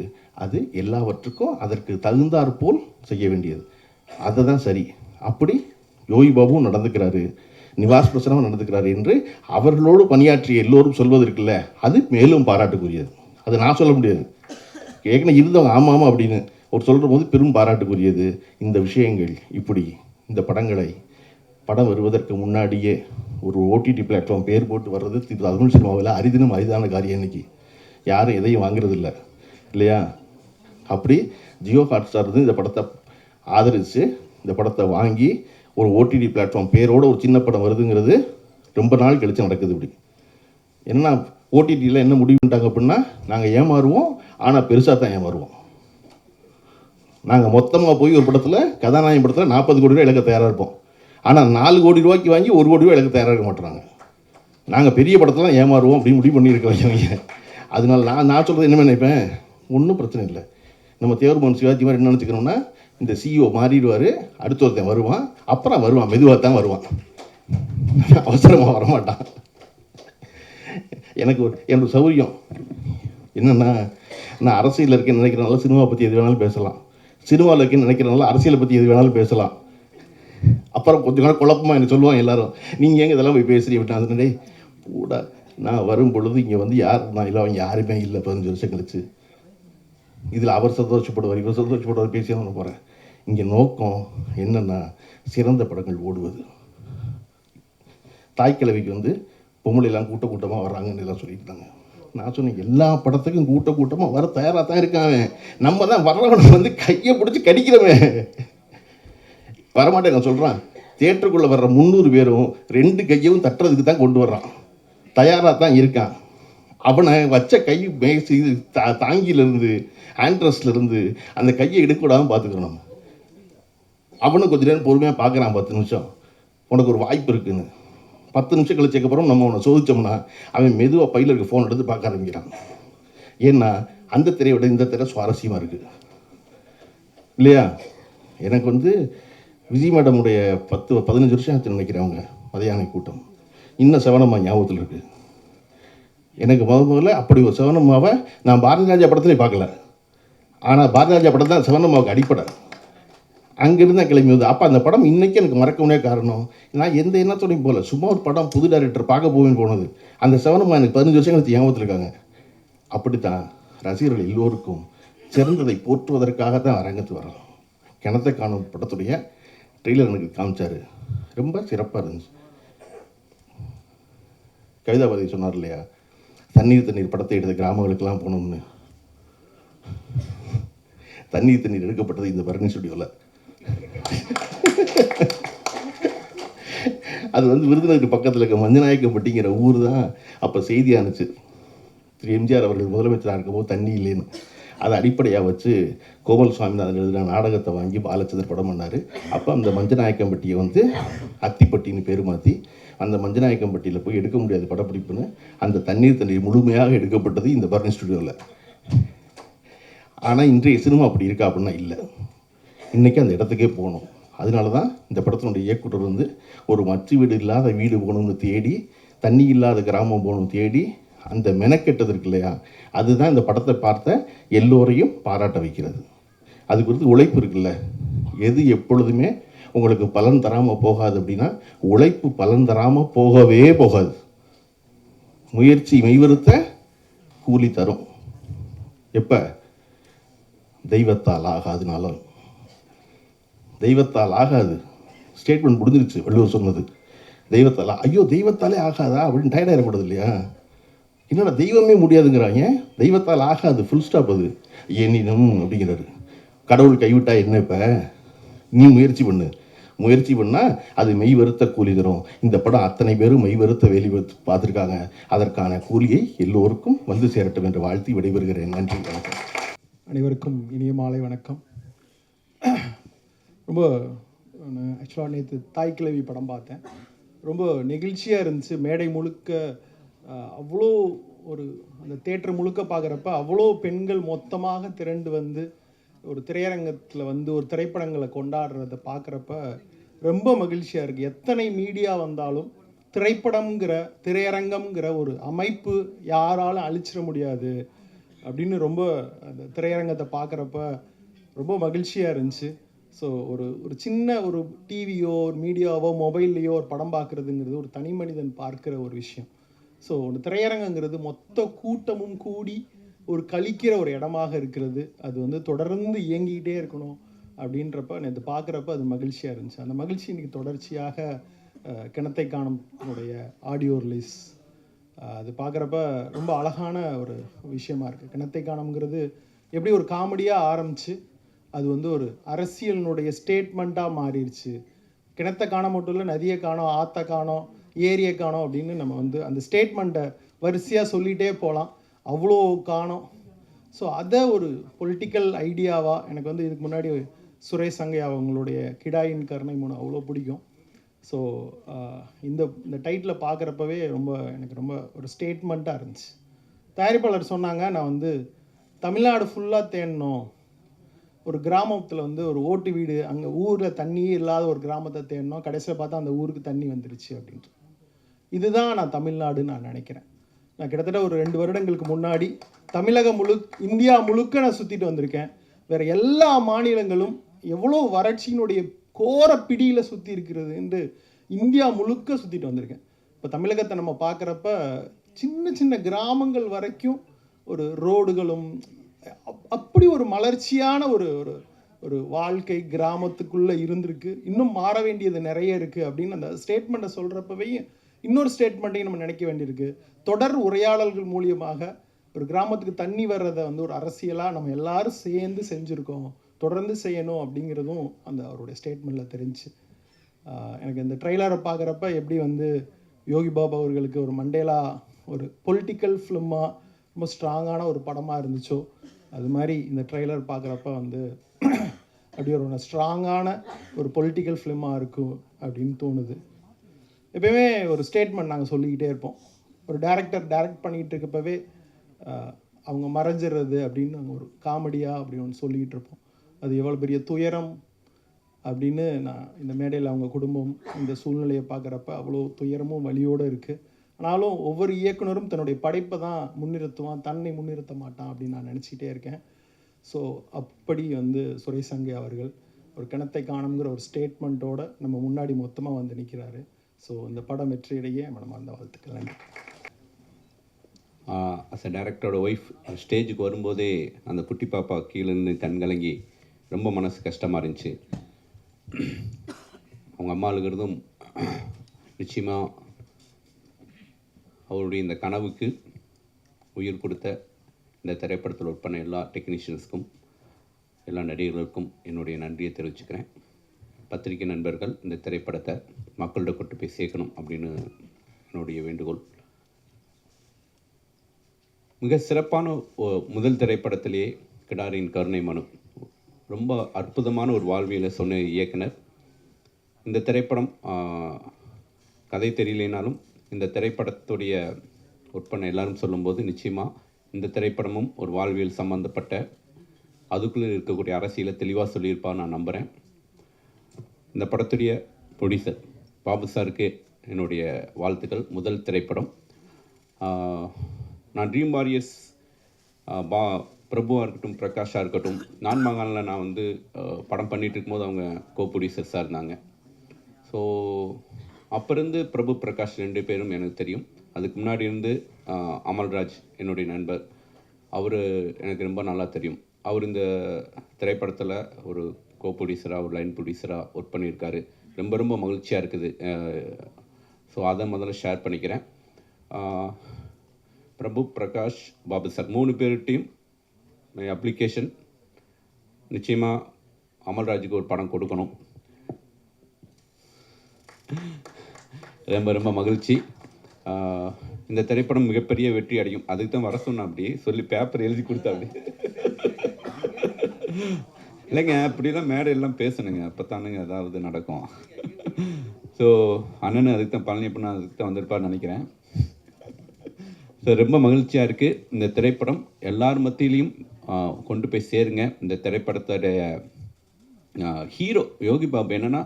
அது எல்லாவற்றுக்கும் அதற்கு தகுந்தாற்போல் செய்ய வேண்டியது, அதை தான் சரி. அப்படி யோகி பாபுவும் நடந்துக்கிறாரு, நிவாஸ் பிரசனமும் நடந்துக்கிறாரு என்று அவர்களோடு பணியாற்றிய எல்லோரும் சொல்வதற்கில்ல, அது மேலும் பாராட்டுக்குரியது. அது நான் சொல்ல முடியாது, ஏற்கனவே இருந்தவங்க ஆமாம் அப்படின்னு ஒரு சொல்கிற போது பெரும் பாராட்டுக்குரியது. இந்த விஷயங்கள் இப்படி இந்த படம் வருவதற்கு முன்னாடியே ஒரு ஓடிடி பிளாட்ஃபார்ம் பேர் போட்டு வர்றது தமிழ் சினிமாவில் அரிதினும் அரிதான காரியம். இன்றைக்கி யாரும் எதையும் வாங்குறதில்லை இல்லையா? அப்படி ஜியோ ஹாட்ஸ்டார் இந்த படத்தை ஆதரித்து இந்த படத்தை வாங்கி ஒரு ஓடிடி பிளாட்ஃபார்ம் பேரோடு ஒரு சின்ன படம் வருதுங்கிறது ரொம்ப நாள் கழித்து நடக்குது. இப்படி என்ன ஓடிடியில் என்ன முடிவு பண்ணிட்டாங்க அப்படின்னா, நாங்கள் ஏமாறுவோம், ஆனால் பெருசாக தான் ஏமாறுவோம். நாங்கள் மொத்தமாக போய் ஒரு படத்தில் கதாநாயகன் படத்தில் 40 கோடி ரூபாய் இழக்க தயாராக இருப்போம். ஆனால் 4 கோடி ரூபாய்க்கு வாங்கி 1 கோடி ரூபாய் இழக்க தயாராக இருக்க மாட்டுறாங்க. நாங்கள் பெரிய படத்தெல்லாம் ஏமாறுவோம் அப்படின்னு முடிவு பண்ணியிருக்க வைக்கிறவங்க. அதனால நான் சொல்கிறது என்ன நினைப்பேன், ஒன்றும் பிரச்சனை இல்லை. நம்ம தேவர்மோகன் சிவாஜி மாதிரி என்ன நினச்சிக்கணும்னா, இந்த சிஇஓ மாறிடுவார், அடுத்த ஒருத்தன் வருவான், அப்புறம் வருவான், மெதுவாக தான் வருவான், அவசரமாக வரமாட்டான். எனக்கு என்னோட சௌரியம் என்னென்னா, நான் அரசியலில் இருக்கேன்னு நினைக்கிறனால சினிமா பற்றி எது வேணாலும் பேசலாம், சினிமாவில் இருக்கேன்னு நினைக்கிறனால அரசியலை பற்றி எது வேணாலும் பேசலாம். அப்புறம் கொஞ்சம் நேரம் குழப்பமாக என்ன சொல்லுவாங்க எல்லாரும், நீங்கள் ஏங்க இதெல்லாம் போய் பேசுகிறீங்க விட்டாங்க. கூட நான் வரும் பொழுது இங்கே வந்து யார் நான் இல்லை, அவங்க யாருமே இல்லை. 15 வருஷம் கழிச்சு இதில் அவர் சந்தோஷப்படுவார், இவர் சந்தோஷப்படுவார், பேசி தான் போகிறேன். இங்கே நோக்கம் என்னென்னா, சிறந்த படங்கள் ஓடுவது. தாய்க்கிழவிக்கு வந்து பொம்பளைலாம் கூட்டமாக வர்றாங்கன்னு எல்லாம் சொல்லியிருந்தாங்க. நான் சொன்னேன், எல்லா படத்துக்கும் கூட்டமாக வர தயாராக தான் இருக்காங்க. நம்ம தான் வர்றவனை வந்து கையை பிடிச்சி கடிக்கிறவன் வரமாட்டேன். நான் சொல்கிறான், தியேட்டருக்குள்ளே வர்ற 300 பேரும் 2 கையவும் தட்டுறதுக்கு தான் கொண்டு வர்றான், தயாராக தான் இருக்கான். அவனை வச்ச கை மேசி தாங்கியிலேருந்து ஹேண்ட்ரஸ்லேருந்து அந்த கையை எடுக்கக்கூடாமல் பார்த்துக்கணும். நம்ம அவனும் கொஞ்சம் நேரம் பொறுமையாக பார்க்குறான். 10 நிமிஷம் உனக்கு ஒரு வாய்ப்பு இருக்குன்னு. 10 நிமிஷம் கழிச்சதுக்கப்புறம் நம்ம அவனை சோதித்தோம்னா அவன் மெதுவாக பையில் இருக்க ஃபோன் எடுத்து பார்க்க ஆரம்பிக்கிறான். ஏன்னா அந்த திரையை விட இந்த திரை சுவாரஸ்யமாக இருக்குது இல்லையா? எனக்கு வந்து விஜய் மேடமுடைய 15 வருஷம் ஆச்சு நினைக்கிறவங்க மதியான கூட்டம் இன்னும் செவனம்மா ஞாபகத்தில் இருக்குது. எனக்கு முதல்ல அப்படி ஒரு செவனம்மாவை நான் பாரதி ராஜா படத்துலேயே பார்க்கல. ஆனால் பாரதி ராஜா படம் தான் செவனம்மாவுக்கு அடிப்படை. அங்கேருந்து தான் கிளம்பி வந்து அப்போ அந்த படம் இன்றைக்கி எனக்கு மறக்க முடியாத காரணம், நான் எந்த எண்ணத்தோடையும் போகல, சும்மா ஒரு படம் புது டைரக்டர் பார்க்க போவேன்னு போனது. அந்த செவனம்மா எனக்கு 15 வருஷம் கழிச்சு ஞாபகத்தில் இருக்காங்க. அப்படித்தான் ரசிகர்கள் எல்லோருக்கும் சிறந்ததை போற்றுவதற்காக தான் அரங்கத்து வரலாம். கிணத்தை காணும் படத்துடைய ட்ரெய்லர் எனக்கு காமிச்சார், ரொம்ப சிறப்பாக இருந்துச்சு. கவிதாபதி சொன்னார் இல்லையா, தண்ணீர் படத்தை எடுத்த கிராமங்களுக்கெல்லாம் போகணும்னு. தண்ணீர் எடுக்கப்பட்டது இந்த பரணி ஸ்டுடியோவில். அது வந்து விருதுநகர் பக்கத்தில் இருக்க மஞ்சநாயக்கம்பட்டிங்கிற ஊர் தான் அப்போ செய்தியானுச்சு. திரு எம்ஜிஆர் அவர்கள் முதலமைச்சராக இருக்கும்போது தண்ணி இல்லைன்னு அதை அடிப்படையாக வச்சு கோமல் சுவாமிநாதன் எழுதின நாடகத்தை வாங்கி பாலச்சந்தர் படம் பண்ணார். அப்போ அந்த மஞ்சநாயக்கம்பட்டியை வந்து அத்திப்பட்டின்னு பேர் மாற்றி அந்த மஞ்சநாயக்கம்பட்டியில் போய் எடுக்க முடியாது படப்பிடிப்புன்னு அந்த தண்ணீர் முழுமையாக எடுக்கப்பட்டது இந்த பரணி ஸ்டுடியோவில். ஆனால் இன்றைய சினிமா அப்படி இருக்கா அப்படின்னா இல்லை. இன்றைக்கி அந்த இடத்துக்கே போகணும். அதனால தான் இந்த படத்தினுடைய இயக்குனர் வந்து ஒரு மற்ற வீடு இல்லாத வீடு போகணும்னு தேடி, தண்ணி இல்லாத கிராமம் போகணும்னு தேடி அந்த மெனக்கெட்டது இருக்கு இல்லையா, அதுதான் இந்த படத்தை பார்த்த எல்லோரையும் பாராட்ட வைக்கிறது. அது குறித்து உழைப்பு இருக்குல்ல, எது எப்பொழுதுமே உங்களுக்கு பலன் தராமல் போகாது அப்படின்னா உழைப்பு பலன் தராமல் போகவே போகாது. முயற்சி மெய்வருத்த கூலி தரும். எப்போ? தெய்வத்தால் ஆகாதுனாலும். தெய்வத்தால் ஆகாது ஸ்டேட்மெண்ட் முடிஞ்சிருச்சு. வள்ளுவர் சொன்னது தெய்வத்தால். ஐயோ தெய்வத்தாலே ஆகாதா அப்படின்னு டயர்டாயிடக்கூடாது இல்லையா? என்னடா தெய்வமே முடியாதுங்கிறாங்க, தெய்வத்தால் ஆகாது, ஃபுல் ஸ்டாப். அது எனினும் அப்படிங்கிறாரு. கடவுள் கைவிட்டா என்ன? இப்போ நீ முயற்சி பண்ணால் அது மெய் வருத்த கூலி தரும். இந்த படம் அத்தனை பேரும் மெய் வருத்த வேலி பார்த்துருக்காங்க. அதற்கான கூலியை எல்லோருக்கும் வந்து சேரட்டும் என்று வாழ்த்தி விடைபெறுகிறேன். நன்றி, வணக்கம். அனைவருக்கும் இனிய மாலை வணக்கம். ரொம்ப ஆக்சுவலாக நேற்று தாய்க்கிழவி படம் பார்த்தேன். ரொம்ப நெகிழ்ச்சியாக இருந்துச்சு. மேடை முழுக்க அவ்வளோ ஒரு அந்த தேட்டர் முழுக்க பார்க்குறப்ப அவ்வளோ பெண்கள் மொத்தமாக திரண்டு வந்து ஒரு திரையரங்கத்தில் வந்து ஒரு திரைப்படங்களை கொண்டாடுறத பார்க்குறப்ப ரொம்ப மகிழ்ச்சியாக இருக்குது. எத்தனை மீடியா வந்தாலும் திரையரங்கம்ங்கிற ஒரு அமைப்பு யாராலும் அழிச்சிட முடியாது அப்படின்னு ரொம்ப அந்த திரையரங்கத்தை பார்க்குறப்ப ரொம்ப மகிழ்ச்சியாக இருந்துச்சு. ஸோ ஒரு சின்ன ஒரு டிவியோ ஒரு மீடியாவோ மொபைல்லையோ ஒரு படம் பார்க்குறதுங்கிறது ஒரு தனி மனிதன் பார்க்குற ஒரு விஷயம். ஸோ ஒரு திரையரங்கங்கிறது மொத்த கூட்டமும் கூடி ஒரு கழிக்கிற ஒரு இடமாக இருக்கிறது. அது வந்து தொடர்ந்து இயங்கிக்கிட்டே இருக்கணும் அப்படின்றப்ப நேற்று பார்க்குறப்ப அது மகிழ்ச்சியாக இருந்துச்சு. அந்த மகிழ்ச்சி இன்றைக்கி தொடர்ச்சியாக கிணத்தை காணும் ஆடியோ ரிலீஸ் அது பார்க்குறப்ப ரொம்ப அழகான ஒரு விஷயமா இருக்குது. கிணத்தை காணுங்கிறது எப்படி ஒரு காமெடியாக ஆரம்பித்து அது வந்து ஒரு அரசியலினுடைய ஸ்டேட்மெண்ட்டாக மாறிடுச்சு. கிணத்தை காண மட்டும் இல்லை, நதியை காணோம், ஆற்றை காணோம், ஏரியை காணோம் அப்படின்னு நம்ம வந்து அந்த ஸ்டேட்மெண்ட்டை வரிசையாக சொல்லிகிட்டே போகலாம். அவ்வளோ காணோம். ஸோ அதை ஒரு பொலிட்டிக்கல் ஐடியாவாக எனக்கு வந்து இதுக்கு முன்னாடி சுரேஷ் சங்கையா அவங்களுடைய கிடாயின் கருணை மூணு அவ்வளோ பிடிக்கும். ஸோ இந்த இந்த டைட்டில் பார்க்குறப்பவே எனக்கு ரொம்ப ஒரு ஸ்டேட்மெண்ட்டாக இருந்துச்சு. தயாரிப்பாளர் சொன்னாங்க, நான் வந்து தமிழ்நாடு ஃபுல்லாக தேடணும், ஒரு கிராமத்தில் வந்து ஒரு ஓட்டு வீடு, அங்கே ஊரில் தண்ணியே இல்லாத ஒரு கிராமத்தை தேடணும், கடைசியில் பார்த்தா அந்த ஊருக்கு தண்ணி வந்துருச்சு அப்படின்ட்டு. இதுதான் நான் தமிழ்நாடுன்னு நான் நினைக்கிறேன். நான் கிட்டத்தட்ட ஒரு 2 வருடங்களுக்கு முன்னாடி தமிழகம் இந்தியா முழுக்க நான் சுற்றிட்டு வந்திருக்கேன். வேறு எல்லா மாநிலங்களும் எவ்வளோ வறட்சியினுடைய கோர பிடியில் சுற்றி இருக்கிறது என்று இந்தியா முழுக்க சுற்றிட்டு வந்திருக்கேன். இப்போ தமிழகத்தை நம்ம பார்க்குறப்ப சின்ன சின்ன கிராமங்கள் வரைக்கும் ஒரு ரோடுகளும் அப்படி ஒரு மலர்ச்சியான ஒரு ஒரு வாழ்க்கை கிராமத்துக்குள்ளே இருந்திருக்கு. இன்னும் மாற வேண்டியது நிறைய இருக்குது அப்படின்னு அந்த ஸ்டேட்மெண்ட்டை சொல்கிறப்பவே இன்னொரு ஸ்டேட்மெண்ட்டையும் நம்ம நினைக்க வேண்டியிருக்கு. தொடர் உரையாடல்கள் மூலியமாக ஒரு கிராமத்துக்கு தண்ணி வர்றதை வந்து ஒரு அரசியலாக நம்ம எல்லாரும் சேர்ந்து செஞ்சுருக்கோம், தொடர்ந்து செய்யணும் அப்படிங்கிறதும் அந்த அவருடைய ஸ்டேட்மெண்ட்டில் தெரிஞ்சு. எனக்கு இந்த ட்ரெய்லரை பார்க்குறப்ப எப்படி வந்து யோகி பாபு அவர்களுக்கு ஒரு மண்டேலா ஒரு பொலிட்டிக்கல் ஃபிலிமாக ரொம்ப ஸ்ட்ராங்கான ஒரு படமாக இருந்துச்சோ, அது மாதிரி இந்த ட்ரெய்லர் பார்க்குறப்ப வந்து அப்படி ஒரு ஸ்ட்ராங்கான ஒரு பொலிட்டிக்கல் ஃபிலிமாக இருக்கும் அப்படின்னு தோணுது. எப்பயுமே ஒரு ஸ்டேட்மெண்ட் நாங்கள் சொல்லிக்கிட்டே இருப்போம். ஒரு டைரக்ட் பண்ணிக்கிட்டு இருக்கப்பவே அவங்க மறைஞ்சிடுறது அப்படின்னு நாங்கள் ஒரு காமெடியாக அப்படி ஒன்று சொல்லிக்கிட்டு இருப்போம். அது எவ்வளோ பெரிய துயரம் அப்படின்னு நான் இந்த மேடையில் அவங்க குடும்பம் இந்த சூழ்நிலையை பார்க்குறப்ப அவ்வளோ துயரமும் வலியோடு இருக்குது. ஆனாலும் ஒவ்வொரு இயக்குனரும் தன்னுடைய படைப்பை தான் முன்னிறுத்துவான், தன்னை முன்னிறுத்த மாட்டான் அப்படின்னு நான் நினச்சிக்கிட்டே இருக்கேன். ஸோ அப்படி வந்து சுரேஷ் சங்கையா அவர்கள் ஒரு கிணத்தை காணுங்கிற ஒரு ஸ்டேட்மெண்ட்டோட நம்ம முன்னாடி மொத்தமாக வந்து நிற்கிறாரு. ஸோ இந்த படம் வெற்றியடையே மனமார்ந்த வாழ்த்துக்கள். நன்றி. அஸ் அ டைரக்டரோட ஒய்ஃப் ஸ்டேஜுக்கு வரும்போதே அந்த குட்டி பாப்பா கீழே நின்று கண் கலங்கி ரொம்ப மனசு கஷ்டமாக இருந்துச்சு. அவங்க அம்மா அழுகிறதும் நிச்சயமாக அவருடைய இந்த கனவுக்கு உயிர் கொடுத்த இந்த திரைப்படத்தில் ஒர்க் பண்ண எல்லா டெக்னீஷியன்ஸ்க்கும் எல்லா நடிகர்களுக்கும் என்னுடைய நன்றியை தெரிவிச்சுக்கிறேன். பத்திரிகை நண்பர்கள் இந்த திரைப்படத்தை மக்கள்கிட்ட கொண்டு போய் சேர்க்கணும் அப்படின்னு என்னுடைய வேண்டுகோள். மிக சிறப்பான முதல் திரைப்படத்திலேயே கிடாரியின் கருணை மனு ரொம்ப அற்புதமான ஒரு வாழ்வியலை சொன்ன இயக்குனர். இந்த திரைப்படம் கதை தெரியலைனாலும் இந்த திரைப்படத்துடைய ஒர்க் பண்ண எல்லாரும் சொல்லும்போது நிச்சயமாக இந்த திரைப்படமும் ஒரு வாழ்வியல் சம்மந்தப்பட்ட அதுக்குள்ளே இருக்கக்கூடிய அரசியலை தெளிவாக சொல்லியிருப்பான்னு நான் நம்புகிறேன். இந்த படத்துடைய ப்ரொடியூசர் பாபு சாருக்கு என்னுடைய வாழ்த்துக்கள். முதல் திரைப்படம். நான் ட்ரீம் வாரியர்ஸ் பிரபுவாக இருக்கட்டும், பிரகாஷாக இருக்கட்டும், நான் மகானில் நான் வந்து படம் பண்ணிகிட்டு இருக்கும்போது அவங்க கோ ப்ரொடியூசர்ஸாக இருந்தாங்க. ஸோ அப்போ இருந்து பிரபு பிரகாஷ் 2 பேரும் எனக்கு தெரியும். அதுக்கு முன்னாடி இருந்து அமல்ராஜ் என்னுடைய நண்பர், அவர் எனக்கு ரொம்ப நல்லா தெரியும். அவர் இந்த திரைப்படத்தில் ஒரு கோ ப்ரொடியூசராக ஒரு லைன் ப்ரொடியூசராக ஒர்க் பண்ணியிருக்காரு. ரொம்ப ரொம்ப மகிழ்ச்சியாக இருக்குது. ஸோ அதை முதல்ல ஷேர் பண்ணிக்கிறேன். பிரபு, பிரகாஷ், பாபு சார் 3 பேர்கிட்டையும் அப்ளிகேஷன் நிச்சயமாக அமல்ராஜுக்கு ஒரு படம் கொடுக்கணும். ரொம்ப ரொம்ப மகிழ்ச்சி. இந்த திரைப்படம் மிகப்பெரிய வெற்றி அடையும். அதுக்கு தான் வர சொன்னேன், அப்படி சொல்லி பேப்பர் எழுதி கொடுத்தா அப்படி இல்லைங்க, அப்படிலாம் மேடையெல்லாம் பேசணுங்க, அப்போ தானுங்க ஏதாவது நடக்கும். ஸோ அண்ணன் அதுக்கு தான் பழனியப்பண்ணா அதுக்கு தான் வந்திருப்பார்னு நினைக்கிறேன். ஸோ ரொம்ப மகிழ்ச்சியாக இருக்குது. இந்த திரைப்படம் எல்லார் மத்தியிலையும் கொண்டு போய் சேருங்க. இந்த திரைப்படத்துடைய ஹீரோ யோகி பாபு என்னென்னா,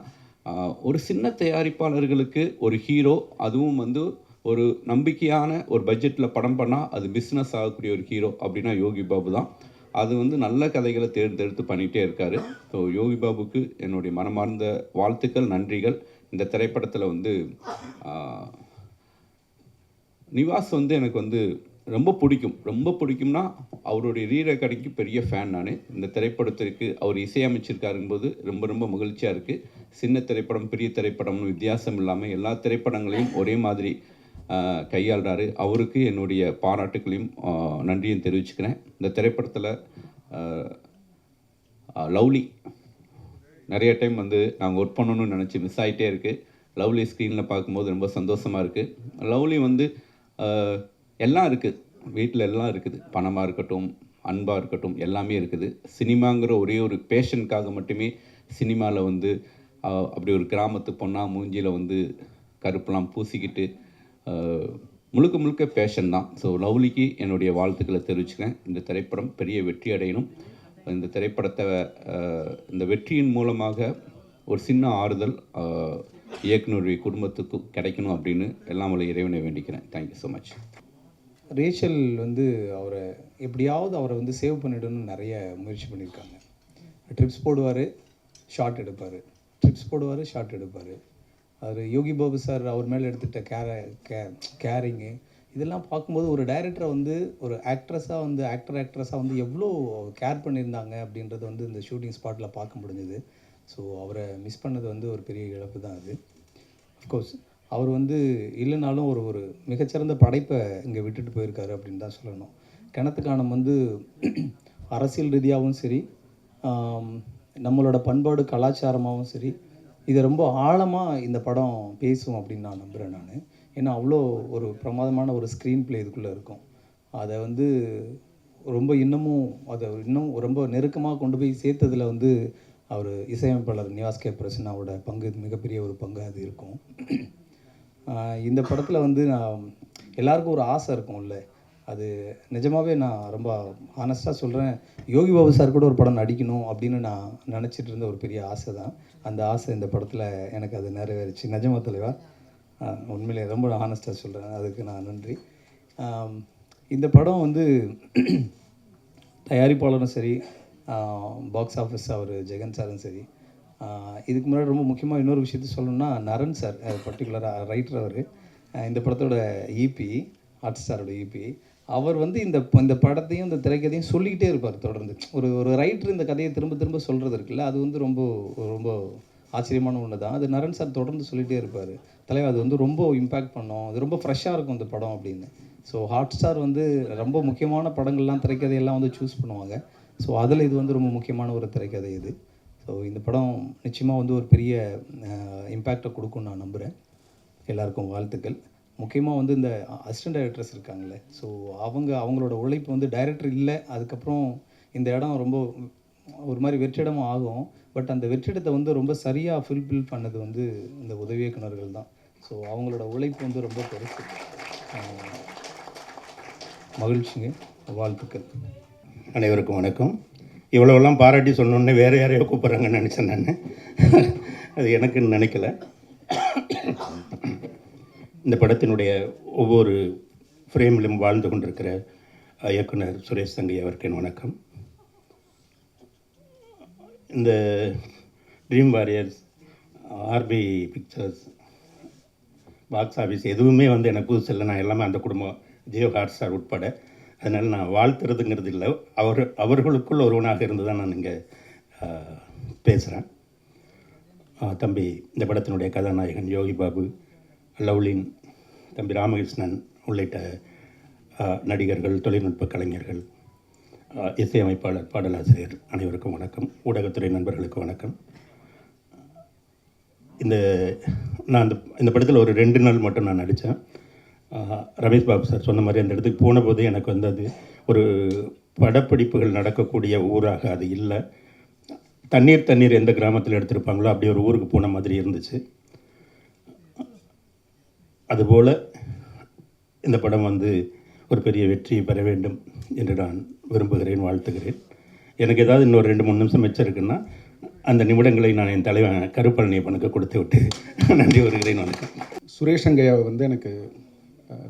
ஒரு சின்ன தயாரிப்பாளர்களுக்கு ஒரு ஹீரோ, அதுவும் வந்து ஒரு நம்பிக்கையான ஒரு பட்ஜெட்டில் படம் பண்ணால் அது பிஸ்னஸ் ஆகக்கூடிய ஒரு ஹீரோ அப்படின்னா யோகி பாபு தான். அது வந்து நல்ல கதைகளை தேர்ந்தெடுத்து பண்ணிகிட்டே இருக்கார். ஸோ யோகி பாபுக்கு என்னுடைய மனமார்ந்த வாழ்த்துக்கள், நன்றிகள். இந்த திரைப்படத்தில் வந்து நிவாஸ் வந்து எனக்கு வந்து ரொம்ப பிடிக்கும். ரொம்ப பிடிக்கும்னா அவருடைய ரீரெக்கார்டிங்க்கு பெரிய ஃபேன் நான். இந்த திரைப்படத்திற்கு அவர் இசையமைச்சிருக்காருங்கும்போது ரொம்ப ரொம்ப மகிழ்ச்சியாக இருக்குது. சின்ன திரைப்படம் பெரிய திரைப்படம்னு வித்தியாசம் இல்லாமல் எல்லா திரைப்படங்களையும் ஒரே மாதிரி கையாளுறாரு. அவருக்கு என்னுடைய பாராட்டுகளையும் நன்றியும் தெரிவிச்சுக்கிறேன். இந்த திரைப்படத்தில் லவ்லி நிறைய டைம் வந்து நாங்கள் ஒர்க் பண்ணணும்னு நினச்சி மிஸ் ஆகிட்டே இருக்குது. லவ்லி ஸ்க்ரீனில் பார்க்கும்போது ரொம்ப சந்தோஷமாக இருக்குது. லவ்லி வந்து எல்லாம் இருக்குது, வீட்டில் எல்லாம் இருக்குது. பணமாக இருக்கட்டும், அன்பாக இருக்கட்டும் எல்லாமே இருக்குது. சினிமாங்கிற ஒரே ஒரு பேஷனுக்காக மட்டுமே சினிமாவில் வந்து அப்படி ஒரு கிராமத்து பொண்ணா மூஞ்சியில் வந்து கருப்பெல்லாம் பூசிக்கிட்டு முழுக்க முழுக்க பேஷன் தான். ஸோ லவ்லிக்கு என்னுடைய வாழ்த்துக்களை தெரிவிச்சுக்கிறேன். இந்த திரைப்படம் பெரிய வெற்றி அடையணும். இந்த திரைப்படத்தை இந்த வெற்றியின் மூலமாக ஒரு சின்ன ஆறுதல் இயக்குனருடைய குடும்பத்துக்கு கிடைக்கணும் அப்படின்னு எல்லாம் வல்ல இறைவனை வேண்டிக்கிறேன். Thank you so much. ரேச்சல் வந்து எப்படியாவது அவரை வந்து சேவ் பண்ணிடணும்னு நிறைய முயற்சி பண்ணியிருக்காங்க. ட்ரிப்ஸ் போடுவார், ஷார்ட் எடுப்பார், ட்ரிப்ஸ் போடுவார், ஷார்ட் எடுப்பார். அவர் யோகி பாபு சார் அவர் மேலே எடுத்துகிட்ட கேரிங்கு இதெல்லாம் பார்க்கும்போது ஒரு டைரக்டரை வந்து ஒரு ஆக்ட்ரஸாக வந்து எவ்வளோ கேர் பண்ணியிருந்தாங்க அப்படின்றது வந்து இந்த ஷூட்டிங் ஸ்பாட்டில் பார்க்க முடிஞ்சுது. ஸோ அவரை மிஸ் பண்ணது வந்து ஒரு பெரிய இழப்பு தான் அது. அஃப்கோர்ஸ் அவர் வந்து இல்லைனாலும் ஒரு மிகச்சிறந்த படைப்பை இங்கே விட்டுட்டு போயிருக்காரு அப்படின்னு தான் சொல்லணும். கிணத்துக்கானம் வந்து அரசியல் ரீதியாகவும் சரி, நம்மளோட பண்பாடு கலாச்சாரமாகவும் சரி, இதை ரொம்ப ஆழமாக இந்த படம் பேசும் அப்படின்னு நான் நம்புகிறேன் நான். ஏன்னா அவ்வளோ ஒரு பிரமாதமான ஒரு ஸ்க்ரீன் ப்ளே இதுக்குள்ளே இருக்கும். அதை வந்து இன்னும் ரொம்ப நெருக்கமாக கொண்டு போய் சேர்த்ததில் வந்து அவர் இசையமைப்பாளர் நிவாஸ் கே பிரசன்னாவோட பங்கு மிகப்பெரிய ஒரு பங்கு அது இருக்கும். இந்த படத்தில் வந்து நான் எல்லாருக்கும் ஒரு ஆசை இருக்கும்ல, அது நிஜமாகவே நான் ரொம்ப ஹானஸ்ட்டாக சொல்கிறேன். யோகி பாபு சார் கூட ஒரு படம் நடிக்கணும் அப்படின்னு நான் நினச்சிட்டு இருந்த ஒரு பெரிய ஆசை தான். அந்த ஆசை இந்த படத்தில் எனக்கு அது நிறைவேறிச்சு. நிஜமா தலைவா, உண்மையிலே ரொம்ப ஹானஸ்ட்டாக சொல்கிறேன். அதுக்கு நான் நன்றி. இந்த படம் வந்து தயாரிப்பாளரும் சரி, பாக்ஸ் ஆஃபீஸ் அவர் ஜெகன் சாரும் சரி, இதுக்கு முன்னாடி ரொம்ப முக்கியமாக இன்னொரு விஷயத்த சொல்லணும்னா நரன் சார் பர்டிகுலராக ரைட்டர். அவர் இந்த படத்தோட ஈபி, ஹாட் ஸ்டாரோட ஈபி. அவர் வந்து இந்த படத்தையும் இந்த திரைக்கதையும் சொல்லிக்கிட்டே இருப்பார் தொடர்ந்து. ஒரு ரைட்டர் இந்த கதையை திரும்ப திரும்ப சொல்கிறது இருக்குல்ல, அது வந்து ரொம்ப ரொம்ப ஆச்சரியமான ஒன்று தான். அது நரன் சார் தொடர்ந்து சொல்லிகிட்டே இருப்பார். தலைவர் அது வந்து ரொம்ப இம்பேக்ட் பண்ணோம், அது ரொம்ப ஃப்ரெஷ்ஷாக இருக்கும் இந்த படம் அப்படின்னு. ஸோ ஹாட் ஸ்டார் வந்து ரொம்ப முக்கியமான படங்கள்லாம் திரைக்கதையெல்லாம் வந்து சூஸ் பண்ணுவாங்க. ஸோ அதில் இது வந்து ரொம்ப முக்கியமான ஒரு திரைக்கதை இது. ஸோ இந்த படம் நிச்சயமாக வந்து ஒரு பெரிய இம்பேக்டை கொடுக்கும்னு நான் நம்புகிறேன். எல்லாருக்கும் வாழ்த்துக்கள். முக்கியமாக வந்து இந்த அசிஸ்டன்ட் டைரக்டர்ஸ் இருக்காங்களே, ஸோ அவங்களோட உழைப்பு வந்து டைரக்டர் இல்லை, அதுக்கப்புறம் இந்த இடம் ரொம்ப ஒரு மாதிரி வெற்றிடமும் ஆகும். பட் அந்த வெற்றிடத்தை வந்து ரொம்ப சரியாக ஃபில்ஃபில் பண்ணது வந்து இந்த உதவி இயக்குனர்கள் தான். ஸோ அவங்களோட உழைப்பு வந்து ரொம்ப பெருசு. மகிழ்ச்சிங்க, வாழ்த்துக்கள். அனைவருக்கும் வணக்கம். இவ்வளோவெல்லாம் பாராட்டி சொன்னோன்னே வேறு யாரையோ கூப்பிட்றாங்கன்னு நினச்சேன் நான். அது எனக்குன்னு நினைக்கல. இந்த படத்தினுடைய ஒவ்வொரு ஃப்ரேமிலும் வாழ்ந்து கொண்டிருக்கிற இயக்குனர் சுரேஷ் சங்கை அவருக்கு என் வணக்கம். இந்த Dream Warriors, RP Pictures, box office எதுவுமே வந்து எனக்கு புதுசு இல்லை. நான் எல்லாமே அந்த குடும்பம், ஜியோ ஹாட் ஸ்டார் உட்பட. அதனால் நான் வாழ்த்துறதுங்கிறது இல்லை, அவர்களுக்குள் ஒருவனாக இருந்து தான் நான் இங்கே பேசுகிறேன். தம்பி இந்த படத்தினுடைய கதாநாயகன் யோகி பாபு, லவ்லின், தம்பி ராமகிருஷ்ணன் உள்ளிட்ட நடிகர்கள், தொழில்நுட்ப கலைஞர்கள், இசையமைப்பாளர், பாடலாசிரியர் அனைவருக்கும் வணக்கம். ஊடகத்துறை நண்பர்களுக்கு வணக்கம். நான் இந்த படத்தில் ஒரு 2 நாள் மட்டும் நான் நடித்தேன். ரமேஷ் பாபு சார் சொன்ன மாதிரி அந்த இடத்துக்கு போன போது எனக்கு வந்து அது ஒரு படப்பிடிப்புகள் நடக்கக்கூடிய ஊராக அது இல்லை. தண்ணீர் எந்த கிராமத்தில் எடுத்திருப்பாங்களோ அப்படி ஒரு ஊருக்கு போன மாதிரி இருந்துச்சு. அதுபோல் இந்த படம் வந்து ஒரு பெரிய வெற்றியை பெற வேண்டும் என்று நான் விரும்புகிறேன், வாழ்த்துகிறேன். எனக்கு ஏதாவது இன்னொரு 2-3 நிமிஷம் மிச்சம் இருக்குன்னா அந்த நிமிடங்களை நான் என் தலைவன் கருப்பழனியப்பனுக்கு கொடுத்து விட்டு நன்றி வருகிறேன். வணக்கம். சுரேஷ் சங்கையா வந்து எனக்கு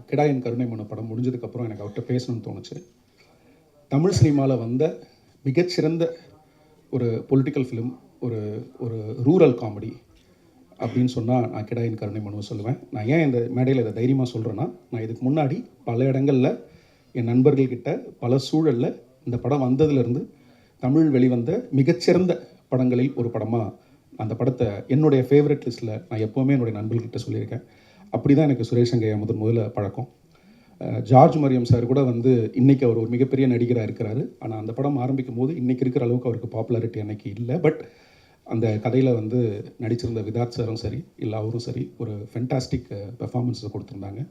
கிடாயின் கருணை மனு படம் முடிஞ்சதுக்கப்புறம் எனக்கு அவர்கிட்ட பேசணும்னு தோணுச்சு. தமிழ் சினிமாவில் வந்த மிகச்சிறந்த ஒரு பொலிட்டிக்கல் ஃபிலிம், ஒரு ரூரல் காமெடி அப்படின்னு சொன்னால் நான் கிடாயின் கருணை மனுவை சொல்லுவேன். நான் ஏன் இந்த மேடையில் இதை தைரியமாக சொல்கிறேன்னா, நான் இதுக்கு முன்னாடி பல இடங்களில் என் நண்பர்கள்கிட்ட பல சூழலில் இந்த படம் வந்ததுலேருந்து தமிழ் வெளிவந்த மிகச்சிறந்த படங்களில் ஒரு படமாக அந்த படத்தை என்னுடைய ஃபேவரட் லிஸ்ட்டில் நான் எப்போவுமே என்னுடைய நண்பர்கள்கிட்ட சொல்லியிருக்கேன். அப்படி தான் எனக்கு சுரேஷ் சங்கையா முதல்ல பழக்கம். ஜார்ஜ் மரியம் சார் கூட வந்து இன்றைக்கி அவர் ஒரு மிகப்பெரிய நடிகராக இருக்கிறாரு. ஆனால் அந்த படம் ஆரம்பிக்கும் போது இன்றைக்கி இருக்கிற அளவுக்கு அவருக்கு பாப்புலாரிட்டி அன்றைக்கி இல்லை. பட் அந்த கதையில் வந்து நடிச்சிருந்த விதார்த் சாரும் சரி, இல்லை அவரும் சரி, ஒரு ஃபென்டாஸ்டிக் பெர்ஃபார்மன்ஸை கொடுத்துருந்தாங்க.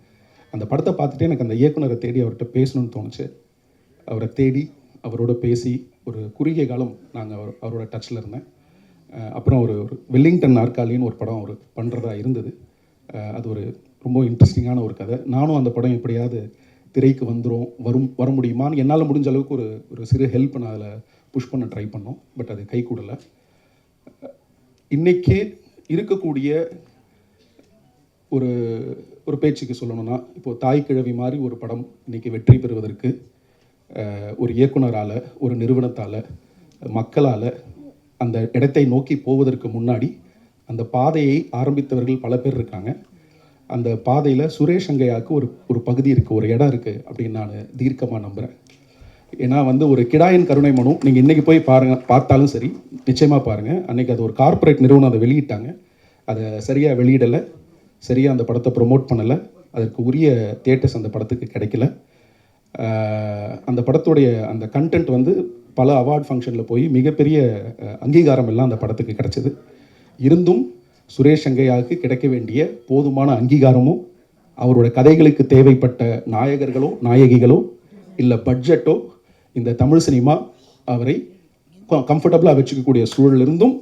அந்த படத்தை பார்த்துட்டு எனக்கு அந்த இயக்குனரை தேடி அவர்கிட்ட பேசணும்னு தோணுச்சு. அவரை தேடி அவரோட பேசி ஒரு குறுகிய காலம் நாங்கள் அவரோட டச்சில் இருந்தேன். அப்புறம் ஒரு வெல்லிங்டன் நாற்காலின்னு ஒரு படம் அவர் பண்ணுறதா இருந்தது. அது ஒரு ரொம்ப இன்ட்ரெஸ்டிங்கான ஒரு கதை. நானும் அந்த படம் எப்படியாவது திரைக்கு வர முடியுமான்னு என்னால் முடிஞ்ச அளவுக்கு ஒரு சிறு ஹெல்ப் நான் அதில் புஷ் பண்ண ட்ரை பண்ணோம். பட் அது கை கூடலை. இன்றைக்கி இருக்கக்கூடிய ஒரு பேச்சுக்கு சொல்லணும்னா, இப்போது தாய் கிழவி மாதிரி ஒரு படம் இன்றைக்கி வெற்றி பெறுவதற்கு ஒரு இயக்குனரால், ஒரு நிறுவனத்தால், மக்களால் அந்த இடத்தை நோக்கி போவதற்கு முன்னாடி அந்த பாதையை ஆரம்பித்தவர்கள் பல பேர் இருக்காங்க. அந்த பாதையில் சுரேஷ் அங்கையாவுக்கு ஒரு பகுதி இருக்குது, ஒரு இடம் இருக்குது அப்படின்னு நான் தீர்க்கமாக நம்புகிறேன். ஏன்னா ஒரு கிடாயின் கருணை மனு நீங்கள் இன்றைக்கி போய் பார்த்தாலும் சரி, நிச்சயமாக பாருங்கள். அன்றைக்கி அது ஒரு கார்ப்பரேட் நிறுவனம் அதை வெளியிட்டாங்க. அதை சரியாக வெளியிடலை, சரியாக அந்த படத்தை ப்ரொமோட் பண்ணலை, அதற்கு உரிய தியேட்டர்ஸ் அந்த படத்துக்கு கிடைக்கல. அந்த படத்துடைய அந்த கண்டென்ட் பல அவார்ட் ஃபங்க்ஷனில் போய் மிகப்பெரிய அங்கீகாரம் எல்லாம் அந்த படத்துக்கு கிடச்சிது. இருந்தும் சுரேஷ் அங்கையாவுக்கு கிடைக்க வேண்டிய போதுமான அங்கீகாரமும், அவரோட கதைகளுக்கு தேவைப்பட்ட நாயகர்களோ நாயகிகளோ இல்லை பட்ஜெட்டோ இந்த தமிழ் சினிமா அவரை கம்ஃபர்டபுளாக வச்சுக்கக்கூடிய சூழலிருந்தும்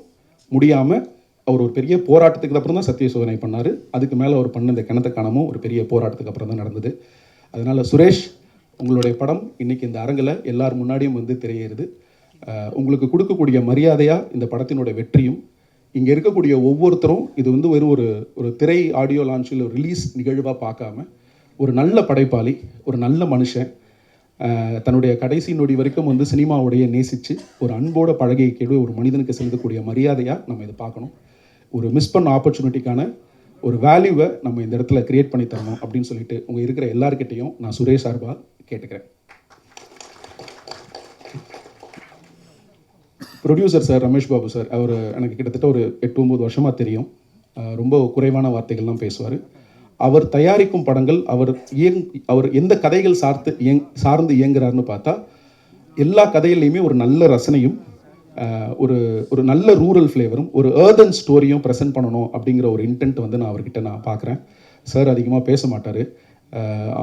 முடியாமல் அவர் ஒரு பெரிய போராட்டத்துக்கு அப்புறம் தான் சத்திய சோதனை பண்ணார். அதுக்கு மேலே அவர் பண்ண இந்த கிணத்த காணமும் ஒரு பெரிய போராட்டத்துக்கு அப்புறம் தான் நடந்தது. அதனால் சுரேஷ், உங்களுடைய படம் இன்றைக்கி இந்த அரங்கில் எல்லார் முன்னாடியும் திரையேறுது. உங்களுக்கு கொடுக்கக்கூடிய மரியாதையாக இந்த படத்தினுடைய வெற்றியும், இங்கே இருக்கக்கூடிய ஒவ்வொருத்தரும் இது வெறும் ஒரு திரை ஆடியோ லான்ச்சில் ஒரு ரிலீஸ் நிகழ்வாக பார்க்காம, ஒரு நல்ல படைப்பாளி, ஒரு நல்ல மனுஷன், தன்னுடைய கடைசி நொடி வரைக்கும் சினிமாவுடைய நேசித்து ஒரு அன்போட பழகிய ஒரு மனிதனுக்கு செலுத்தக்கூடிய மரியாதையாக நம்ம இதை பார்க்கணும். ஒரு மிஸ் பண்ண ஆப்பர்ச்சுனிட்டிக்கான ஒரு வேல்யூவை நம்ம இந்த இடத்துல கிரியேட் பண்ணி தரணும் அப்படின்னு சொல்லிட்டு உங்கள் இருக்கிற எல்லாருக்கிட்டையும் நான் சுரேஷ் சார்பாக கேட்டுக்கிறேன். Producer sir Ramesh Babu sir, அவர் எனக்கு கிட்டத்தட்ட ஒரு 8-9 வருஷமாக தெரியும். ரொம்ப குறைவான வார்த்தைகள்லாம் பேசுவார். அவர் தயாரிக்கும் படங்கள், அவர் எந்த கதைகள் சார்ந்து இயங்குறாருன்னு பார்த்தா, எல்லா கதைகள்லையுமே ஒரு நல்ல ரசனையும், ஒரு நல்ல ரூரல் ஃப்ளேவரும், ஒரு ஏர்தன் ஸ்டோரியும் ப்ரெசென்ட் பண்ணணும் அப்படிங்கிற ஒரு இன்டென்ட் நான் அவர்கிட்ட பார்க்குறேன். சார் அதிகமாக பேச மாட்டார்.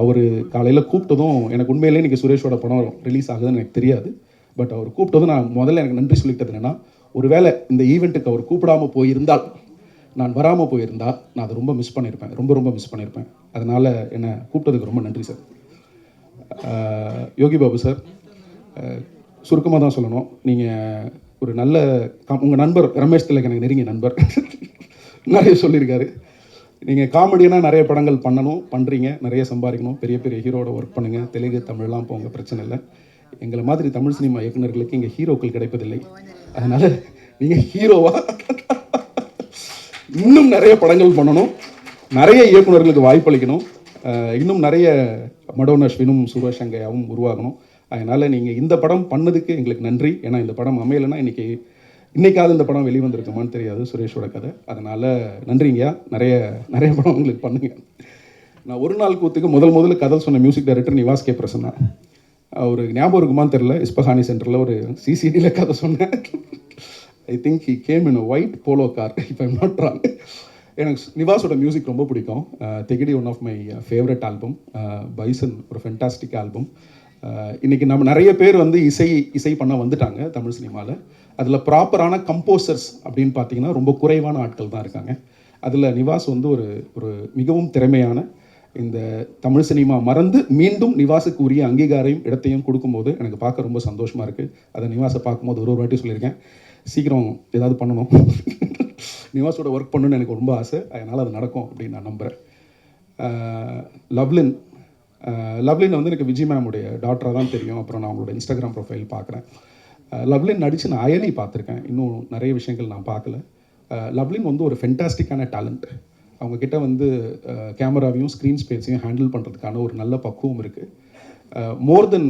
அவர் காலையில் கூப்பிட்டதும், எனக்கு உண்மையிலே இன்றைக்கி சுரேஷோட படம் ரிலீஸ் ஆகுதுன்னு எனக்கு தெரியாது. பட் அவர் கூப்பிட்டதும் நான் முதல்ல எனக்கு நன்றி சொல்லிட்டது என்னென்னா, ஒருவேளை இந்த ஈவெண்ட்டுக்கு அவர் கூப்பிடாமல் போயிருந்தால், நான் வராமல் போயிருந்தால் நான் அதை ரொம்ப மிஸ் பண்ணியிருப்பேன், ரொம்ப மிஸ் பண்ணியிருப்பேன். அதனால் என்னை கூப்பிட்டதுக்கு ரொம்ப நன்றி சார். யோகி பாபு சார், சுருக்கமாக தான் சொல்லணும். நீங்கள் ஒரு நல்ல உங்கள் நண்பர் ரமேஷ் திலக் எனக்கு நெருங்கிய நண்பர், நிறைய சொல்லியிருக்காரு. நீங்கள் காமெடியனாக நிறைய படங்கள் பண்ணுறீங்க, நிறைய சம்பாதிக்கணும், பெரிய பெரிய ஹீரோட ஒர்க் பண்ணுங்கள், தெலுங்கு தமிழ்லாம் போங்க, பிரச்சனை இல்லை. எங்களை மாதிரி தமிழ் சினிமா இயக்குநர்களுக்கு இங்கே ஹீரோக்கள் கிடைப்பதில்லை. அதனால் நீங்கள் ஹீரோவாக இன்னும் நிறைய படங்கள் பண்ணணும், நிறைய இயக்குநர்களுக்கு வாய்ப்பளிக்கணும், இன்னும் நிறைய மடோன் அஸ்வினும் சுரேஷ் அங்கையாவும் உருவாகணும். அதனால் நீங்கள் இந்த படம் பண்ணதுக்கு எங்களுக்கு நன்றி. ஏன்னா இந்த படம் அமையலைன்னா இன்றைக்காவது இந்த படம் வெளிவந்திருக்குமான்னு தெரியாது, சுரேஷோட கதை. அதனால் நன்றிங்கய்யா, நிறைய படம் உங்களுக்கு பண்ணுங்க. நான் ஒரு நாள் கூத்துக்கு முதல்ல கதை சொன்ன music director Nivas K Prasanna. அவருக்கு ஞாபகம் இருக்குமான்னு தெரில, இஸ்பஹானி சென்டரில் ஒரு சிசிடியில் கதை சொன்னேன். I think he came in a white Polo car, if I'm not wrong. எனக்கு நிவாஸோட மியூசிக் ரொம்ப பிடிக்கும். Thegidi one of my favourite album. Bison ஒரு ஃபென்டாஸ்டிக் ஆல்பம். இன்றைக்கி நம்ம நிறைய பேர் இசை பண்ண வந்துட்டாங்க தமிழ் சினிமாவில். அதில் ப்ராப்பரான கம்போசர்ஸ் அப்படின்னு பார்த்தீங்கன்னா ரொம்ப குறைவான ஆட்கள் தான் இருக்காங்க. அதில் நிவாஸ் ஒரு மிகவும் திறமையான, இந்த தமிழ் சினிமா மறந்து மீண்டும் நிவாஸுக்கு உரிய அங்கீகாரையும் இடத்தையும் கொடுக்கும்போது எனக்கு பார்க்க ரொம்ப சந்தோஷமாக இருக்குது. அதை நிவாஸை பார்க்கும்போது ஒரு வாட்டி சொல்லியிருக்கேன், சீக்கிரம் ஏதாவது பண்ணணும், நிவாஸோட ஒர்க் பண்ணணுன்னு எனக்கு ரொம்ப ஆசை. அதனால் அது நடக்கும் அப்படின்னு நான் நம்புகிறேன். லவ்லின் எனக்கு விஜய் மேமுடைய டாக்டராக தான் தெரியும். அப்புறம் நான் அவங்களோட இன்ஸ்டாகிராம் ப்ரொஃபைல் பார்க்குறேன். லவ்லின் நடித்து நான் அயலி பார்த்துருக்கேன், இன்னும் நிறைய விஷயங்கள் நான் பார்க்கல. லவ்லின் ஒரு ஃபென்டாஸ்டிக்கான டேலண்ட். அவங்கக்கிட்ட கேமராவையும் ஸ்க்ரீன் ஸ்பேஸையும் ஹேண்டில் பண்ணுறதுக்கான ஒரு நல்ல பக்குவம் இருக்குது. More than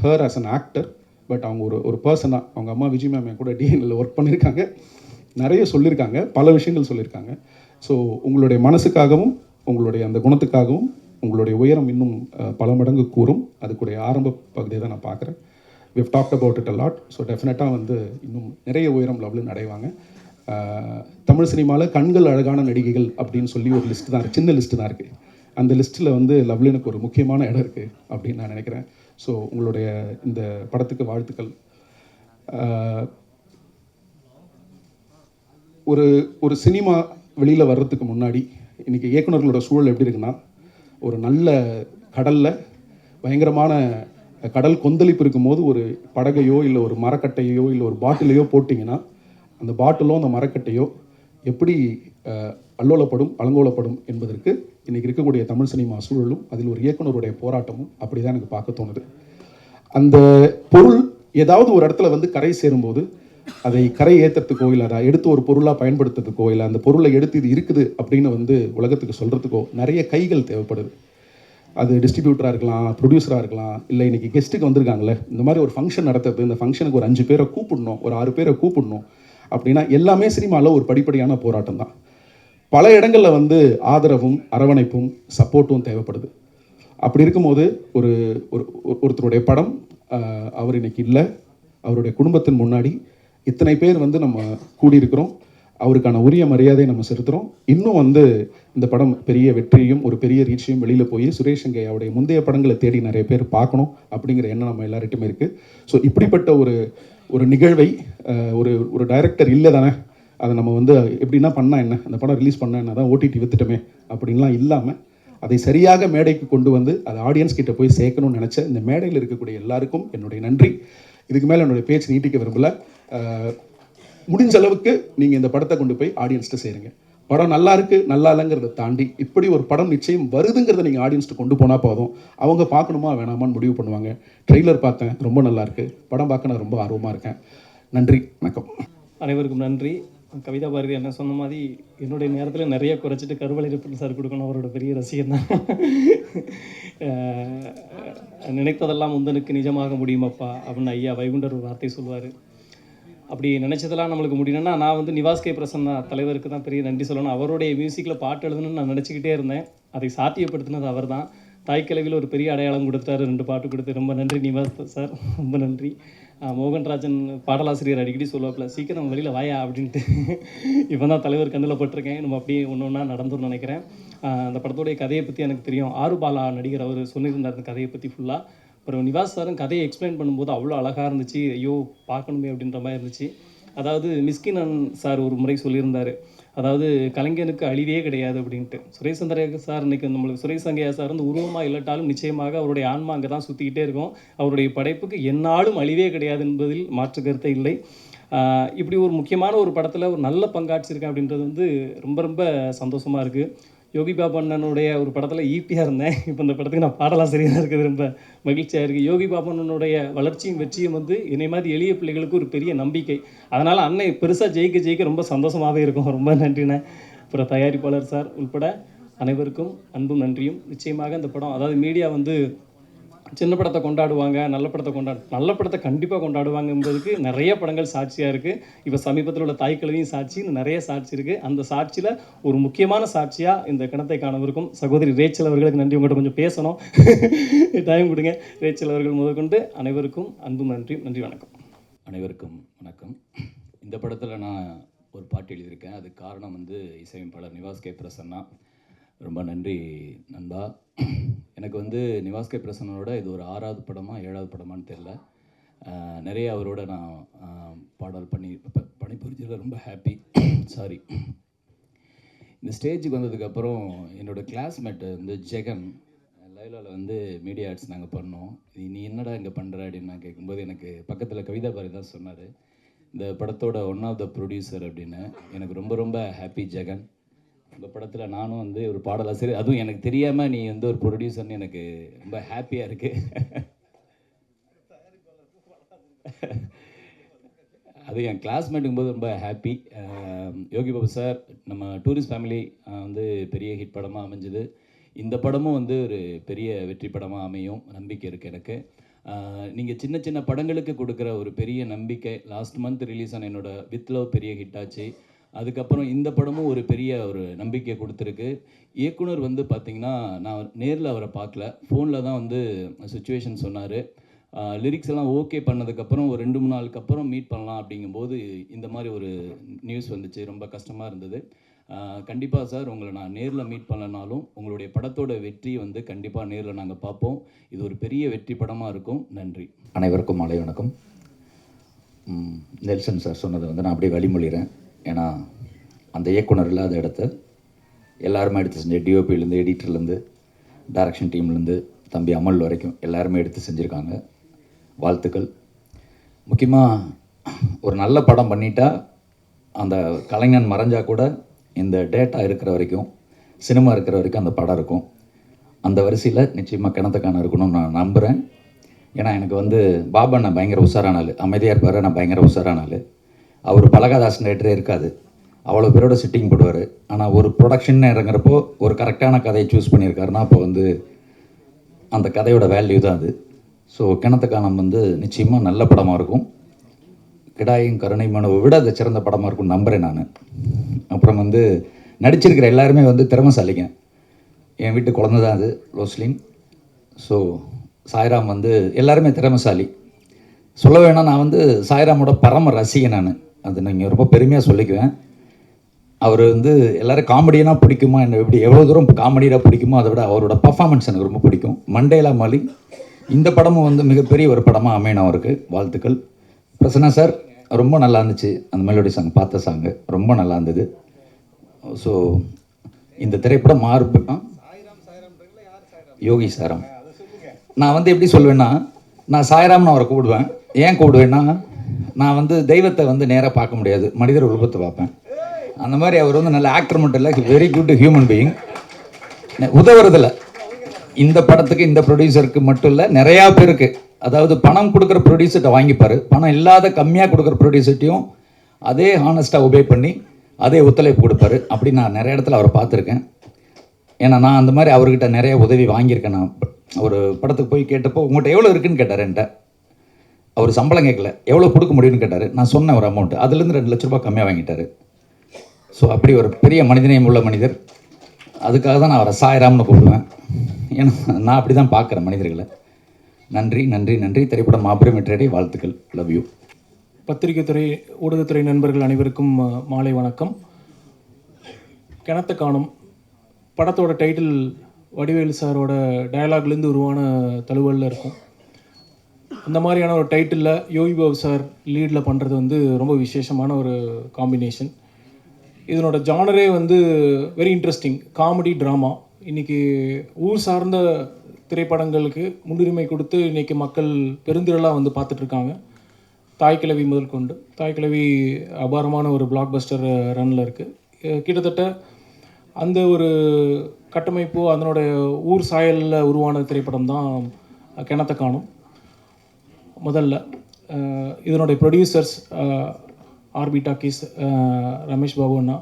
her as an actor, but அவங்க ஒரு பர்சனாக, அவங்க அம்மா விஜய் மேம் கூட டிஎன்எல்ல ஒர்க் பண்ணியிருக்காங்க, நிறைய சொல்லியிருக்காங்க, பல விஷயங்கள் சொல்லியிருக்காங்க. ஸோ உங்களுடைய மனசுக்காகவும் உங்களுடைய அந்த குணத்துக்காகவும் உங்களுடைய உயரம் இன்னும் பல மடங்கு கூறும். அதுக்குடைய ஆரம்ப பகுதியை தான் நான் பார்க்குறேன். We have talked about it a lot. So டெஃபினட்டாக இன்னும் நிறைய உயரம் லவ்லின் அடைவாங்க. தமிழ் சினிமாவில் கண்கள் அழகான நடிகைகள் அப்படின்னு சொல்லி ஒரு லிஸ்ட்டு தான், சின்ன லிஸ்ட்டு தான் இருக்குது. அந்த லிஸ்ட்டில் வந்து லவ்லினுக்கு ஒரு முக்கியமான இடம் இருக்குது அப்படின்னு நான் நினைக்கிறேன். ஸோ உங்களுடைய இந்த படத்துக்கு வாழ்த்துக்கள். ஒரு ஒரு சினிமா வெளியில் வர்றதுக்கு முன்னாடி இன்றைக்கி இயக்குனர்களோட சூழல் எப்படி இருக்குன்னா, ஒரு நல்ல கடலில் பயங்கரமான கடல் கொந்தளிப்பு இருக்கும்போது ஒரு படகையோ இல்லை ஒரு மரக்கட்டையோ இல்லை ஒரு பாட்டிலையோ போட்டிங்கன்னா அந்த பாட்டிலோ அந்த மரக்கட்டையோ எப்படி அல்லோலப்படும் அலங்கோலப்படும் என்பதற்கு இன்றைக்கி இருக்கக்கூடிய தமிழ் சினிமா சூழலும் அதில் ஒரு இயக்குனருடைய போராட்டமும் அப்படி தான் எனக்கு பார்க்க தோணுது. அந்த பொருள் ஏதாவது ஒரு இடத்துல வந்து கரை சேரும்போது அதை கரை ஏற்றுறதுக்கோ இல்லை அதை எடுத்து ஒரு பொருளாக பயன்படுத்துறதுக்கோ இல்லை அந்த பொருளை எடுத்து இது இருக்குது அப்படின்னு வந்து உலகத்துக்கு சொல்கிறதுக்கோ நிறைய கைகள் தேவைப்படுது. அது டிஸ்ட்ரிபியூட்டராக இருக்கலாம், ப்ரொடியூசராக இருக்கலாம், இல்லை இன்றைக்கி கெஸ்ட்டுக்கு வந்திருக்காங்களே, இந்த மாதிரி ஒரு ஃபங்க்ஷன் நடத்துறது, இந்த ஃபங்க்ஷனுக்கு ஒரு 5 பேரை கூப்பிடணும், ஒரு 6 பேரை கூப்பிடணும் அப்படின்னா எல்லாமே சினிமாவில் ஒரு படிப்படியான போராட்டம் தான். பல இடங்களில் வந்து ஆதரவும் அரவணைப்பும் சப்போர்ட்டும் தேவைப்படுது. அப்படி இருக்கும்போது ஒருத்தருடைய படம் அவர் இன்னைக்கு இல்லை, அவருடைய குடும்பத்தின் முன்னாடி இத்தனை பேர் வந்து நம்ம கூடியிருக்கிறோம், அவருக்கான உரிய மரியாதையை நம்ம செலுத்துகிறோம். இன்னும் வந்து இந்த படம் பெரிய வெற்றியும் ஒரு பெரிய ரீச்சையும் வெளியில் போய் சுரேஷ் அங்கையாவுடைய முந்தைய படங்களை தேடி நிறைய பேர் பார்க்கணும் அப்படிங்கிற எண்ணம் நம்ம எல்லார்கிட்டையுமே இருக்குது. ஸோ இப்படிப்பட்ட ஒரு நிகழ்வை ஒரு டைரக்டர் இல்லை தானே, அதை நம்ம வந்து எப்படின்னா பண்ணால் என்ன, அந்த படம் ரிலீஸ் பண்ண என்ன தான் ஓடிடி வித்துட்டோமே அப்படின்லாம் இல்லாமல் அதை சரியாக மேடைக்கு கொண்டு வந்து அதை ஆடியன்ஸ் கிட்ட போய் சேர்க்கணும்னு நினச்ச இந்த மேடையில் இருக்கக்கூடிய எல்லாருக்கும் என்னுடைய நன்றி. இதுக்கு மேலே என்னுடைய பேச்சு நீட்டிக்க விரும்பலை. முடிஞ்ச அளவுக்கு நீங்கள் இந்த படத்தை கொண்டு போய் ஆடியன்ஸ்ட்டு சேருங்க. படம் நல்லா இருக்குது நல்லா இல்லைங்கிறத தாண்டி இப்படி ஒரு படம் நிச்சயம் வருதுங்கிறத நீங்கள் ஆடியன்ஸ்ட்டு கொண்டு போனால் போதும், அவங்க பார்க்கணுமா வேணாமான்னு முடிவு பண்ணுவாங்க. ட்ரெய்லர் பார்த்தேன், ரொம்ப நல்லா இருக்குது, படம் பார்க்க நான் ரொம்ப ஆர்வமாக இருக்கேன். நன்றி, வணக்கம். அனைவருக்கும் நன்றி. கவிதா பாரதி என்ன சொன்ன மாதிரி என்னுடைய நேரத்தில் நிறைய குறைச்சிட்டு கருவலை சார் கொடுக்கணும், அவரோட பெரிய ரசிகன் தான். நினைத்ததெல்லாம் முந்தனுக்கு நிஜமாக முடியுமாப்பா அப்படின்னு ஐயா வைகுண்டர் ஒரு வார்த்தை சொல்லுவார். அப்படி நினச்சதெல்லாம் நம்மளுக்கு முடியணும்னா நான் வந்து நிவாஸ் கே பிரசன்னா தலைவருக்கு தான் பெரிய நன்றி சொல்லணும். அவருடைய மியூசிக்கில் பாட்டு எழுதணும்னு நான் நினச்சிக்கிட்டே இருந்தேன், அதை சாத்தியப்படுத்தினது அவர் தான். தாய்க்கிழவியில் ஒரு பெரிய அடையாளம் கொடுத்தாரு, 2 பாட்டு கொடுத்து. ரொம்ப நன்றி நிவாஸ் சார், ரொம்ப நன்றி. மோகன்ராஜன் பாடலாசிரியர் அடிக்கடி சொல்லுவாப்பில், சீக்கிரம் வெளியில் வாயா அப்படின்ட்டு. இப்போ தான் தலைவர் கண்ணில் பட்டிருக்கேன், நம்ம அப்படியே ஒன்று ஒன்றா நடந்துன்னு நினைக்கிறேன். அந்த படத்தோடைய கதையை பற்றி எனக்கு தெரியும், ஆறுபாலா நடிகர் அவர் சொல்லியிருந்தார் அந்த கதையை பற்றி ஃபுல்லாக. அப்புறம் நிவாஸ் சாரும் கதையை எக்ஸ்பிளைன் பண்ணும்போது அவ்வளோ அழகாக இருந்துச்சு, ஐயோ பார்க்கணுமே அப்படின்ற மாதிரி இருந்துச்சு. அதாவது மிஸ்கின் சார் ஒரு முறை சொல்லியிருந்தார், அதாவது கலைஞனுக்கு அழிவே கிடையாது அப்படின்ட்டு. சுரேஷ் சந்திர சார் இன்றைக்கி நம்மளுக்கு சுரேஷ் சங்கையா சார் வந்து உருவமாக இல்லாட்டாலும் நிச்சயமாக அவருடைய ஆன்மா அங்கே தான் சுற்றிக்கிட்டே இருக்கும். அவருடைய படைப்புக்கு எந்நாளும் அழிவே கிடையாது என்பதில் மாற்று கருத்தை இல்லை. இப்படி ஒரு முக்கியமான ஒரு படத்தில் ஒரு நல்ல பங்காற்றிருக்கேன் அப்படின்றது வந்து ரொம்ப ரொம்ப சந்தோஷமாக இருக்குது. யோகி பாபு அண்ணனுடைய ஒரு படத்தில் ஈபியாக இருந்தேன், இப்போ இந்த படத்துக்கு நான் பாடலாசிரியராக இருக்கிறது ரொம்ப மகிழ்ச்சியாக இருக்குது. யோகி பாபு அண்ணனுடைய வளர்ச்சியும் வெற்றியும் வந்து என்னை மாதிரி எளிய பிள்ளைகளுக்கு ஒரு பெரிய நம்பிக்கை. அதனால் அன்னை பெருசாக ஜெயிக்க ரொம்ப சந்தோஷமாகவே இருக்கும். ரொம்ப நன்றிண்ணே. அப்புறம் தயாரிப்பாளர் சார் உள்பட அனைவருக்கும் அன்பும் நன்றியும். நிச்சயமாக இந்த படம், அதாவது மீடியா வந்து சின்ன படத்தை கொண்டாடுவாங்க, நல்ல படத்தை கண்டிப்பாக கொண்டாடுவாங்க என்பதுக்கு நிறைய படங்கள் சாட்சியாக இருக்குது. இப்போ சமீபத்தில் உள்ள தாய்க்கிழவியும் சாட்சி, நிறைய சாட்சி இருக்குது. அந்த சாட்சியில் ஒரு முக்கியமான சாட்சியாக இந்த கிணத்தை காணவிருக்கும் சகோதரி ரேச்சல் அவர்களுக்கு நன்றி. உங்கள்கிட்ட கொஞ்சம் பேசணும், டைம் கொடுங்க. ரேச்சல் அவர்கள் முதற்கொண்டு அனைவருக்கும் அன்பும் நன்றியும். நன்றி, வணக்கம். அனைவருக்கும் வணக்கம். இந்த படத்தில் நான் ஒரு பாட்டு எழுதியிருக்கேன், அதுக்கு காரணம் வந்து இசையமைப்பாளர் நிவாஸ் கே பிரசன்னா. ரொம்ப நன்றி நண்பா. எனக்கு வந்து நிவாஸ் கே பிரசன்னோட இது ஒரு 6வது படமா 7வது படமான்னு தெரில. நிறைய அவரோட நான் பாடல் பணிபுரிஞ்சதில் ரொம்ப ஹாப்பி. சாரி. இந்த ஸ்டேஜுக்கு வந்ததுக்கப்புறம் என்னோடய கிளாஸ்மேட்டு வந்து ஜெகன் லைலாவில் வந்து மீடியா ஆர்ட்ஸ் நாங்கள் பண்ணோம். நீ என்னடா இங்கே பண்ணுற அப்படின்னு நான் கேட்கும்போது எனக்கு பக்கத்தில் கவிதா பாரதி தான் சொன்னார், இந்த படத்தோட ஒன் ஆஃப் த ப்ரொடியூசர் அப்படின்னு. எனக்கு ரொம்ப ரொம்ப ஹாப்பி ஜெகன். இந்த படத்தில் நானும் வந்து ஒரு பாடலாசிரியர், அதுவும் எனக்கு தெரியாமல் நீ வந்து ஒரு ப்ரொடியூசர்னு எனக்கு ரொம்ப ஹாப்பியாக இருக்குது. அது என் கிளாஸ்மேட்டுக்கும் போது ரொம்ப ஹாப்பி. யோகி பாபு சார், நம்ம டூரிஸ்ட் ஃபேமிலி வந்து பெரிய ஹிட் படமாக அமைஞ்சுது. இந்த படமும் வந்து ஒரு பெரிய வெற்றி படமாக அமையும் நம்பிக்கை இருக்குது எனக்கு. நீங்கள் சின்ன சின்ன படங்களுக்கு கொடுக்குற ஒரு பெரிய நம்பிக்கை. லாஸ்ட் மந்த் ரிலீஸ் ஆன என்னோட வித் லவ் பெரிய ஹிட் ஆச்சு. அதுக்கப்புறம் இந்த படமும் ஒரு பெரிய ஒரு நம்பிக்கை கொடுத்துருக்கு. இயக்குனர் வந்து பார்த்திங்கன்னா, நான் நேரில் அவரை பார்க்கல, ஃபோனில் தான் வந்து சுச்சுவேஷன் சொன்னார். லிரிக்ஸ் எல்லாம் ஓகே பண்ணதுக்கப்புறம் ஒரு 2-3 நாளுக்கு அப்புறம் மீட் பண்ணலாம் அப்படிங்கும்போது இந்த மாதிரி ஒரு நியூஸ் வந்துச்சு. ரொம்ப கஷ்டமாக இருந்தது. கண்டிப்பாக சார் உங்களை நான் நேரில் மீட் பண்ணலனாலும் உங்களுடைய படத்தோட வெற்றி வந்து கண்டிப்பாக நேரில் நாங்கள் பார்ப்போம். இது ஒரு பெரிய வெற்றி படமாக இருக்கும். நன்றி. அனைவருக்கும் மாலை வணக்கம். நெல்சன் சார் சொன்னதை வந்து நான் அப்படியே வழிமொழிகிறேன். ஏன்னா அந்த இயக்குனர் இல்லாத இடத்த எல்லாருமே எடுத்து செஞ்ச டிஓபிலேருந்து எடிட்டர்லேருந்து டைரக்ஷன் டீம்லேருந்து தம்பி அமல் வரைக்கும் எல்லாருமே எடுத்து செஞ்சுருக்காங்க. வாழ்த்துக்கள். முக்கியமாக ஒரு நல்ல படம் பண்ணிட்டா அந்த கலைஞன் மறைஞ்சால் கூட இந்த டேட்டா இருக்கிற வரைக்கும், சினிமா இருக்கிற வரைக்கும் அந்த படம் இருக்கும். அந்த வரிசையில் நிச்சயமாக கிணத்துக்கான இருக்கணும்னு நான் நம்புகிறேன். ஏன்னா எனக்கு வந்து பாபா நான் பயங்கர உஷாரான ஆள், அமைதியாக இருப்பார், நான் பயங்கர உஷாரான ஆள். அவர் பலகாதாசன் ரைட்டரே இருக்காது, அவ்வளோ பேரோட சிட்டிங் போடுவார். ஆனால் ஒரு ப்ரொடக்ஷன் இறங்குறப்போ ஒரு கரெக்டான கதையை சூஸ் பண்ணியிருக்காருன்னா அப்போ வந்து அந்த கதையோட வேல்யூ தான் அது. ஸோ கிணத்துக்கானம் வந்து நிச்சயமாக நல்ல படமாக இருக்கும். கிடாயும் கருணை மனுவை விட அது சிறந்த படமாக இருக்கும்னு நம்புகிறேன் நான். அப்புறம் வந்து நடிச்சிருக்கிற எல்லாருமே வந்து திறமைசாலிங்க. என் வீட்டு குழந்தை தான் அது, ரோஸ்லின். ஸோ சாய்ராம் வந்து எல்லாருமே திறமைசாலி. சொல்ல வேணால் நான் வந்து சாய்ராமோட பரம ரசிகன் நான். அது நீங்கள் ரொம்ப பெருமையாக சொல்லிக்குவேன். அவர் வந்து எல்லோரும் காமெடியனாக பிடிக்குமா, என்ன எப்படி எவ்வளோ தூரம் காமெடியாக பிடிக்குமோ அதை விட அவரோட பர்ஃபார்மன்ஸ் எனக்கு ரொம்ப பிடிக்கும். மண்டேலா மாலி இந்த படமும் வந்து மிகப்பெரிய ஒரு படமாக அமையணும் அவருக்கு. வாழ்த்துக்கள். பிரசன்னா சார் ரொம்ப நல்லா இருந்துச்சு. அந்த மெலோடி சாங் பார்த்த சாங்கு ரொம்ப நல்லா இருந்தது. ஸோ இந்த திரைப்படம் யோகி சாரம். நான் வந்து எப்படி சொல்வேன்னா, நான் சாய்ராம்னு அவரை கூப்பிடுவேன். ஏன் கூப்பிடுவேன்னா, நான் வந்து தெய்வத்தை வந்து நேராக பார்க்க முடியாது, மனிதர் உருவத்தை பார்ப்பேன். அந்த மாதிரி அவர் வந்து நல்ல ஆக்டர் மட்டும் இல்லை, வெரி குட் ஹியூமன் பீயிங். உதவுறதில்ல இந்த படத்துக்கு, இந்த ப்ரொடியூசருக்கு மட்டும் இல்லை, நிறையா பேருக்கு. அதாவது பணம் கொடுக்குற ப்ரொடியூசர்கிட்ட வாங்கிப்பார், பணம் இல்லாத கம்மியாக கொடுக்குற ப்ரொடியூசர்ட்டையும் அதே ஹானஸ்ட்டாக ஒபே பண்ணி அதே ஒத்துழைப்பு கொடுப்பாரு. அப்படி நான் நிறைய இடத்துல அவரை பார்த்துருக்கேன். ஏன்னா நான் அந்த மாதிரி அவர்கிட்ட நிறைய உதவி வாங்கியிருக்கேன். நான் ஒரு படத்துக்கு போய் கேட்டப்போ உங்கள்கிட்ட எவ்வளோ இருக்குன்னு கேட்டார் என்கிட்ட. அவர் சம்பளம் கேட்கல, எவ்வளோ கொடுக்க முடியும்னு கேட்டார். நான் சொன்ன ஒரு அமௌண்ட், அதுலேருந்து 2 லட்ச ரூபாய் கம்மியாக வாங்கிட்டார். ஸோ அப்படி ஒரு பெரிய மனிதநேயம் உள்ள மனிதர். அதுக்காக தான் நான் அவரை சாய்ராம்னு கூப்பிடுவேன். ஏன்னா நான் அப்படி தான் பார்க்குறேன் மனிதர்களை. நன்றி நன்றி நன்றி. திரைப்படம் மாபெரும் வெற்றியடை. வாழ்த்துக்கள். Love you. பத்திரிகை துறை, ஊடகத்துறை நண்பர்கள் அனைவருக்கும் மாலை வணக்கம். கிணத்த காணும் படத்தோட டைட்டில் வடிவேலு சாரோட டயலாக்லேருந்து உருவான தழுவலில் இருக்கும். அந்த மாதிரியான ஒரு டைட்டிலில் யோகி பாபு சார் லீடில் பண்ணுறது வந்து ரொம்ப விசேஷமான ஒரு காம்பினேஷன். இதனோட ஜானரே வந்து வெரி இன்ட்ரெஸ்டிங், காமெடி ட்ராமா. இன்றைக்கி ஊர் சார்ந்த திரைப்படங்களுக்கு முன்னுரிமை கொடுத்து இன்றைக்கி மக்கள் பெருந்திரளாக வந்து பார்த்துட்ருக்காங்க. தாய்க்கிழவி முதல் கொண்டு, தாய்க்கிழவி அபாரமான ஒரு பிளாக் பஸ்டர் ரன்னில் இருக்குது. கிட்டத்தட்ட அந்த ஒரு கட்டமைப்பு, அதனோட ஊர் சாயலில் உருவான திரைப்படம் தான் கிணத்த காணும். முதல்ல இதனுடைய producers RB talkies Ramesh Babu அண்ணா,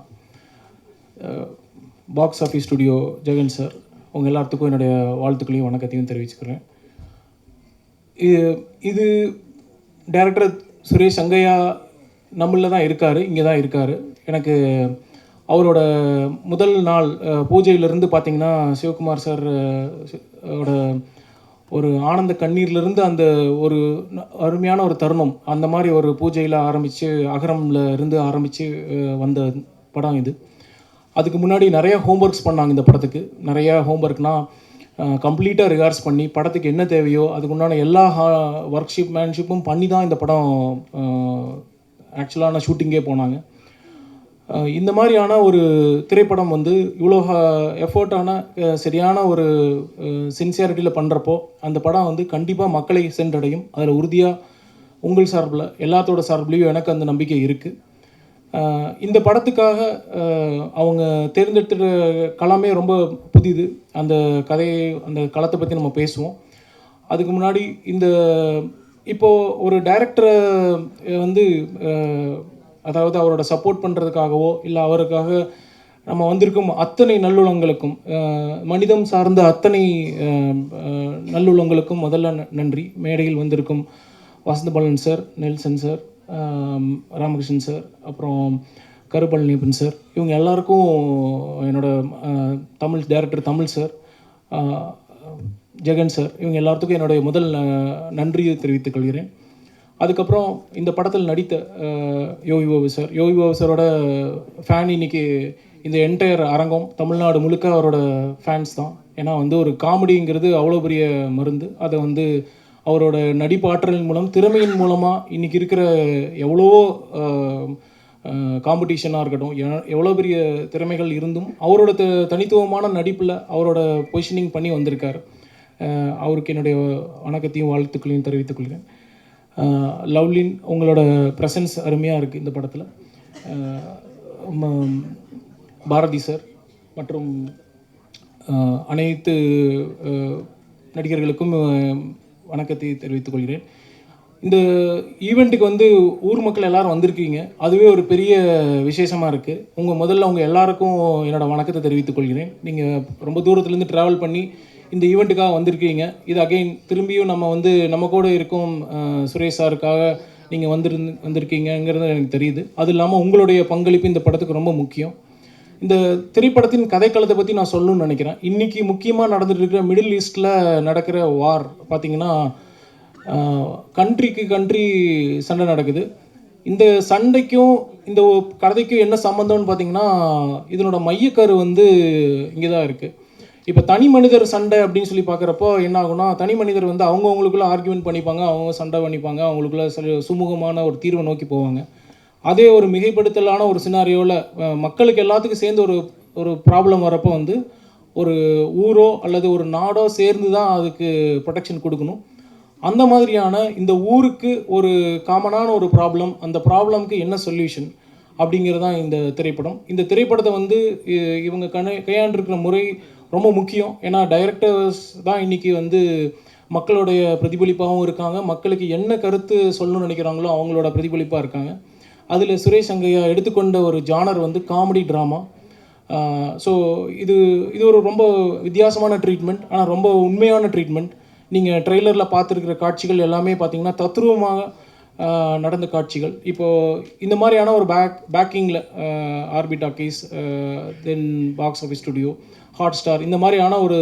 box office studio Jagan sir, உங்கள் எல்லாத்துக்கும் என்னுடைய வாழ்த்துக்களையும் வணக்கத்தையும் தெரிவிச்சுக்கிறேன். இது டைரக்டர் சுரேஷ் அங்கையா நம்மளில் தான் இருக்கார், இங்கே தான் இருக்கார். எனக்கு அவரோட முதல் நாள் பூஜையிலேருந்து பார்த்திங்கன்னா சிவகுமார் சார் ஒரு ஆனந்த கண்ணீர்லேருந்து அந்த ஒரு அருமையான ஒரு தருணம், அந்த மாதிரி ஒரு பூஜையில் ஆரம்பித்து அகரமில் இருந்து ஆரம்பித்து வந்த படம் இது. அதுக்கு முன்னாடி நிறையா ஹோம்ஒர்க்ஸ் பண்ணாங்க இந்த படத்துக்கு. நிறையா ஹோம்ஒர்க்னால் கம்ப்ளீட்டாக ரிகார்ட்ஸ் பண்ணி படத்துக்கு என்ன தேவையோ அதுக்கு உண்டான எல்லா மேன்ஷிப்பும் பண்ணி தான் இந்த படம் ஆக்சுவலான ஷூட்டிங்கே போனாங்க. இந்த மாதிரியான ஒரு திரைப்படம் வந்து இவ்வளோ எஃபோர்ட்டான சரியான ஒரு சின்சியாரிட்டியில் பண்ணுறப்போ அந்த படம் வந்து கண்டிப்பாக மக்களை சென்றடையும். அதில் உறுதியாக உங்கள் சார்பில் எல்லாத்தோட சார்பிலையும் எனக்கு அந்த நம்பிக்கை இருக்குது. இந்த படத்துக்காக அவங்க தேர்ந்தெடுத்த களமே ரொம்ப புதிது. அந்த கதையை, அந்த களத்தை பற்றி நம்ம பேசுவோம். அதுக்கு முன்னாடி இப்போது ஒரு டைரக்டரை வந்து அதாவது அவரோட சப்போர்ட் பண்ணுறதுக்காகவோ இல்லை அவருக்காக நம்ம வந்திருக்கும் அத்தனை நல்லுள்ளங்களுக்கும், மனிதம் சார்ந்த அத்தனை நல்லுள்ளங்களுக்கும் முதல்ல நன்றி. மேடையில் வந்திருக்கும் Vasanthabalan sir, Nelson sir, Ramakrishnan sir, அப்புறம் கருப்பழனியப்பன் சார், இவங்க எல்லாருக்கும் என்னோடய Tamil director Tamil sir, Jegan sir, இவங்க எல்லாத்துக்கும் என்னுடைய முதல் நன்றியை தெரிவித்துக் கொள்கிறேன். அதுக்கப்புறம் இந்த படத்தில் நடித்த யோகி பாபு சார், யோகி பாபு சாரோட ஃபேன் இன்றைக்கி இந்த என்டையர் அரங்கம் தமிழ்நாடு முழுக்க அவரோட ஃபேன்ஸ் தான். ஏன்னா வந்து ஒரு காமெடிங்கிறது அவ்வளோ பெரிய மருந்து. அதை வந்து அவரோட நடிப்பாற்றலின் மூலம், திறமையின் மூலமாக இன்றைக்கி இருக்கிற எவ்வளவோ காம்படிஷனாக இருக்கட்டும், எவ்வளோ பெரிய திறமைகள் இருந்தும் அவரோட தனித்துவமான நடிப்பில் அவரோட பொசிஷனிங் பண்ணி வந்திருக்கார். அவருக்கு என்னுடைய வணக்கத்தையும் வாழ்த்துக்களையும் தெரிவித்துக் கொள்கிறேன். லவ்லின், உங்களோட ப்ரெசன்ஸ் அருமையாக இருக்குது இந்த படத்தில். பாரதி சார் மற்றும் அனைத்து நடிகர்களுக்கும் வணக்கத்தை தெரிவித்துக் கொள்கிறேன். இந்த ஈவெண்ட்டுக்கு வந்து ஊர் மக்கள் எல்லோரும் வந்திருக்கீங்க, அதுவே ஒரு பெரிய விசேஷமாக இருக்குது. முதல்ல உங்கள் எல்லாருக்கும் என்னோடய வணக்கத்தை தெரிவித்துக் கொள்கிறேன். நீங்கள் ரொம்ப தூரத்துலேருந்து ட்ராவல் பண்ணி இந்த ஈவெண்ட்டுக்காக வந்திருக்கீங்க. இது அகைன் திரும்பியும் நம்ம கூட இருக்கும் சுரேஷ் சாருக்காக நீங்கள் வந்திருக்கீங்கிறது எனக்கு தெரியுது. அது இல்லாமல் உங்களுடைய பங்களிப்பு இந்த படத்துக்கு ரொம்ப முக்கியம். இந்த திரைப்படத்தின் கதைக்களத்தை பற்றி நான் சொல்லணும்னு நினைக்கிறேன். இன்றைக்கி முக்கியமாக நடந்துட்டு இருக்கிற மிடில் ஈஸ்டில் நடக்கிற வார் பார்த்திங்கன்னா, கண்ட்ரிக்கு கண்ட்ரி சண்டை நடக்குது. இந்த சண்டைக்கும் இந்த கதைக்கும் என்ன சம்மந்தம்னு பார்த்திங்கன்னா, இதனோட மையக்கரு வந்து இங்கே தான் இருக்குது. இப்போ தனி மனிதர் சண்டை அப்படின்னு சொல்லி பார்க்குறப்போ என்ன ஆகுனா, தனி மனிதர் வந்து அவங்கவுங்களுக்குள்ளே ஆர்கியூமெண்ட் பண்ணிப்பாங்க, அவங்க சண்டை பண்ணிப்பாங்க, அவங்களுக்குள்ள சுமூகமான ஒரு தீர்வை நோக்கி போவாங்க. அதே ஒரு மிகைப்படுத்தலான ஒரு சினாரியோவில் மக்களுக்கு எல்லாத்துக்கும் சேர்ந்து ஒரு ப்ராப்ளம் வரப்போ வந்து ஒரு ஊரோ அல்லது ஒரு நாடோ சேர்ந்து தான் அதுக்கு ப்ரொடெக்ஷன் கொடுக்கணும். அந்த மாதிரியான இந்த ஊருக்கு ஒரு காமனான ஒரு ப்ராப்ளம், அந்த ப்ராப்ளம்க்கு என்ன சொல்யூஷன் அப்படிங்கிறது தான் இந்த திரைப்படம். இந்த திரைப்படத்தை வந்து இவங்க கையாண்டிருக்கிற முறை ரொம்ப முக்கியம். ஏன்னா டைரக்டர்ஸ் தான் இன்றைக்கி வந்து மக்களுடைய பிரதிபலிப்பாகவும் இருக்காங்க, மக்களுக்கு என்ன கருத்து சொல்லணும்னு நினைக்கிறாங்களோ அவங்களோட பிரதிபலிப்பாக இருக்காங்க. அதில் சுரேஷ் சங்கையா எடுத்துக்கொண்ட ஒரு ஜானர் வந்து காமெடி ட்ராமா. ஸோ இது ஒரு ரொம்ப வித்தியாசமான ட்ரீட்மெண்ட், ஆனால் ரொம்ப உண்மையான ட்ரீட்மெண்ட். நீங்கள் ட்ரெய்லரில் பார்த்துருக்கிற காட்சிகள் எல்லாமே பார்த்திங்கன்னா தத்ரூபமாக நடந்த காட்சிகள். இப்போது இந்த மாதிரியான ஒரு பேக்கிங்கில் RB talkies, then box office studio, hot star, இந்த மாதிரியான ஒரு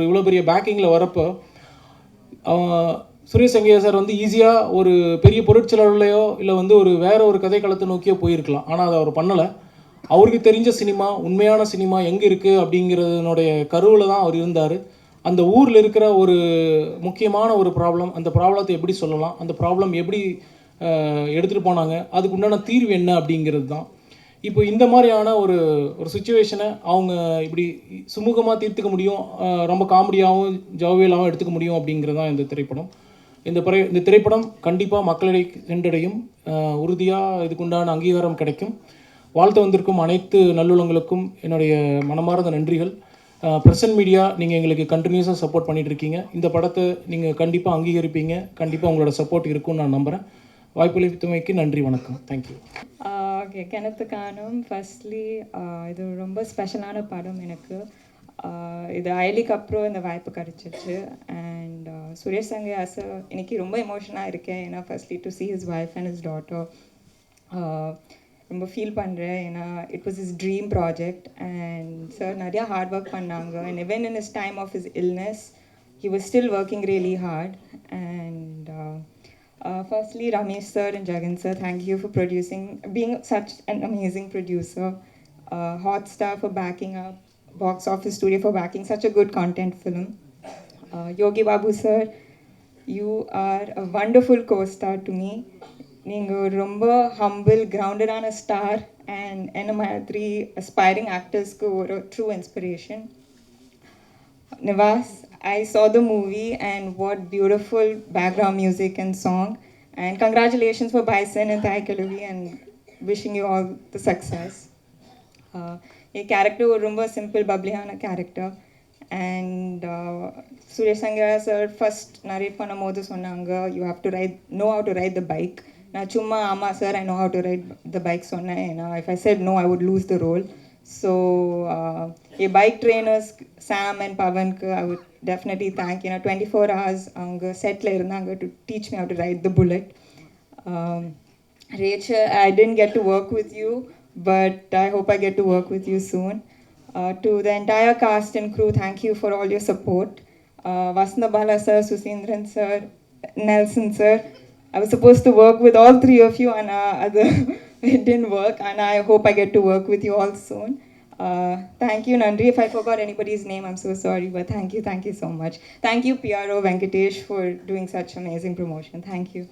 இவ்வளோ பெரிய பேக்கிங்கில் வரப்போ சுரேஷ் சங்கையா சார் வந்து ஈஸியாக ஒரு பெரிய பொருட்செலவுலையோ இல்லை வந்து வேறு ஒரு கதைக்களத்தை நோக்கியோ போயிருக்கலாம். ஆனால் அதை அவர் பண்ணலை. அவருக்கு தெரிஞ்ச சினிமா, உண்மையான சினிமா எங்கே இருக்குது அப்படிங்கிறதுனுடைய கருவில் தான் அவர் இருந்தார். அந்த ஊரில் இருக்கிற ஒரு முக்கியமான ஒரு ப்ராப்ளம், அந்த ப்ராப்ளத்தை எப்படி சொல்லலாம், அந்த ப்ராப்ளம் எப்படி எடுத்துகிட்டு போனாங்க, அதுக்கு உண்டான தீர்வு என்ன அப்படிங்கிறது தான். இப்போ இந்த மாதிரியான ஒரு சுச்சுவேஷனை அவங்க இப்படி சுமூகமாக தீர்த்துக்க முடியும், ரொம்ப காமெடியாகவும் ஜாவியலாகவும் எடுத்துக்க முடியும் அப்படிங்கிறது தான் இந்த திரைப்படம். இந்த திரைப்படம் கண்டிப்பாக மக்களிடையே சென்றடையும், உறுதியாக இதுக்குண்டான அங்கீகாரம் கிடைக்கும். வாழ்த்து வந்திருக்கும் அனைத்து நல்லுள்ளங்களுக்கும் என்னுடைய மனமார்ந்த நன்றிகள். பிரசன்ட் மீடியா, நீங்கள் எங்களுக்கு கண்டினியூஸாக சப்போர்ட் பண்ணிகிட்டு இருக்கீங்க. இந்த படத்தை நீங்கள் கண்டிப்பாக அங்கீகரிப்பீங்க, கண்டிப்பாக உங்களோட சப்போர்ட் இருக்கும்னு நான் நம்புகிறேன். வாய்ப்பளித்தமைக்கு நன்றி, வணக்கம், தேங்க்யூ. ஓகே, கிணத்து காணும். ஃபர்ஸ்ட்லி இது ரொம்ப ஸ்பெஷலான படம் எனக்கு. இது அயலிக்கு அப்புறம் இந்த வாய்ப்பு கிடச்சிச்சு. அண்ட் சுரேஷ் சங்கையா சார் இன்னைக்கு ரொம்ப எமோஷனாக இருக்கேன். ஏன்னா firstly to C his wife and his daughter ரொம்ப ஃபீல் பண்ணுறேன். ஏன்னா it was his dream project and sir நிறையா ஹார்ட் ஒர்க் பண்ணாங்க. And even in his time of his illness he was still working really hard. And firstly, Ramesh sir and Jagan sir, thank you for being such an amazing producer. Hotstar for backing up, Box Office Studio for backing such a good content film. Yogi Babu sir, you are a wonderful co-star to me. நீங்கள் ரொம்ப humble, கிரவுண்டடான star and என்ன மாதிரி aspiring ஆக்டர்ஸ்க்கு ஒரு true inspiration. Nivas, I saw the movie and what beautiful background music and song. And congratulations for Bison and Thai Kaluvi and wishing you all the success. A character ஒரு ரொம்ப simple பப்ளியான character. And Suresh Sangaiah sir first narrate பண்ணும் போது சொன்னாங்க, you have to know how to ride the bike. நான் சும்மா ஆமாம் sir I know how to ride the bike சொன்னேன். ஏன்னா if I said no I would lose the role. So bike trainers Sam and பவனுக்கு I would definitely thank. ஏன்னா 24 hours அவங்க செட்டில் இருந்தாங்க to teach me how to ride the bullet. Rachel, I didn't get to work with you, but I hope I get to work with you soon. To the entire cast and crew, thank you for all your support. Vasna Bala sir, Susindran sir, Nelson sir, I was supposed to work with all three of you and it didn't work, and I hope I get to work with you all soon. Thank you, Nandri. If I forgot anybody's name, I'm so sorry, but thank you so much. Thank you, PRO Venkatesh, for doing such amazing promotion. Thank you.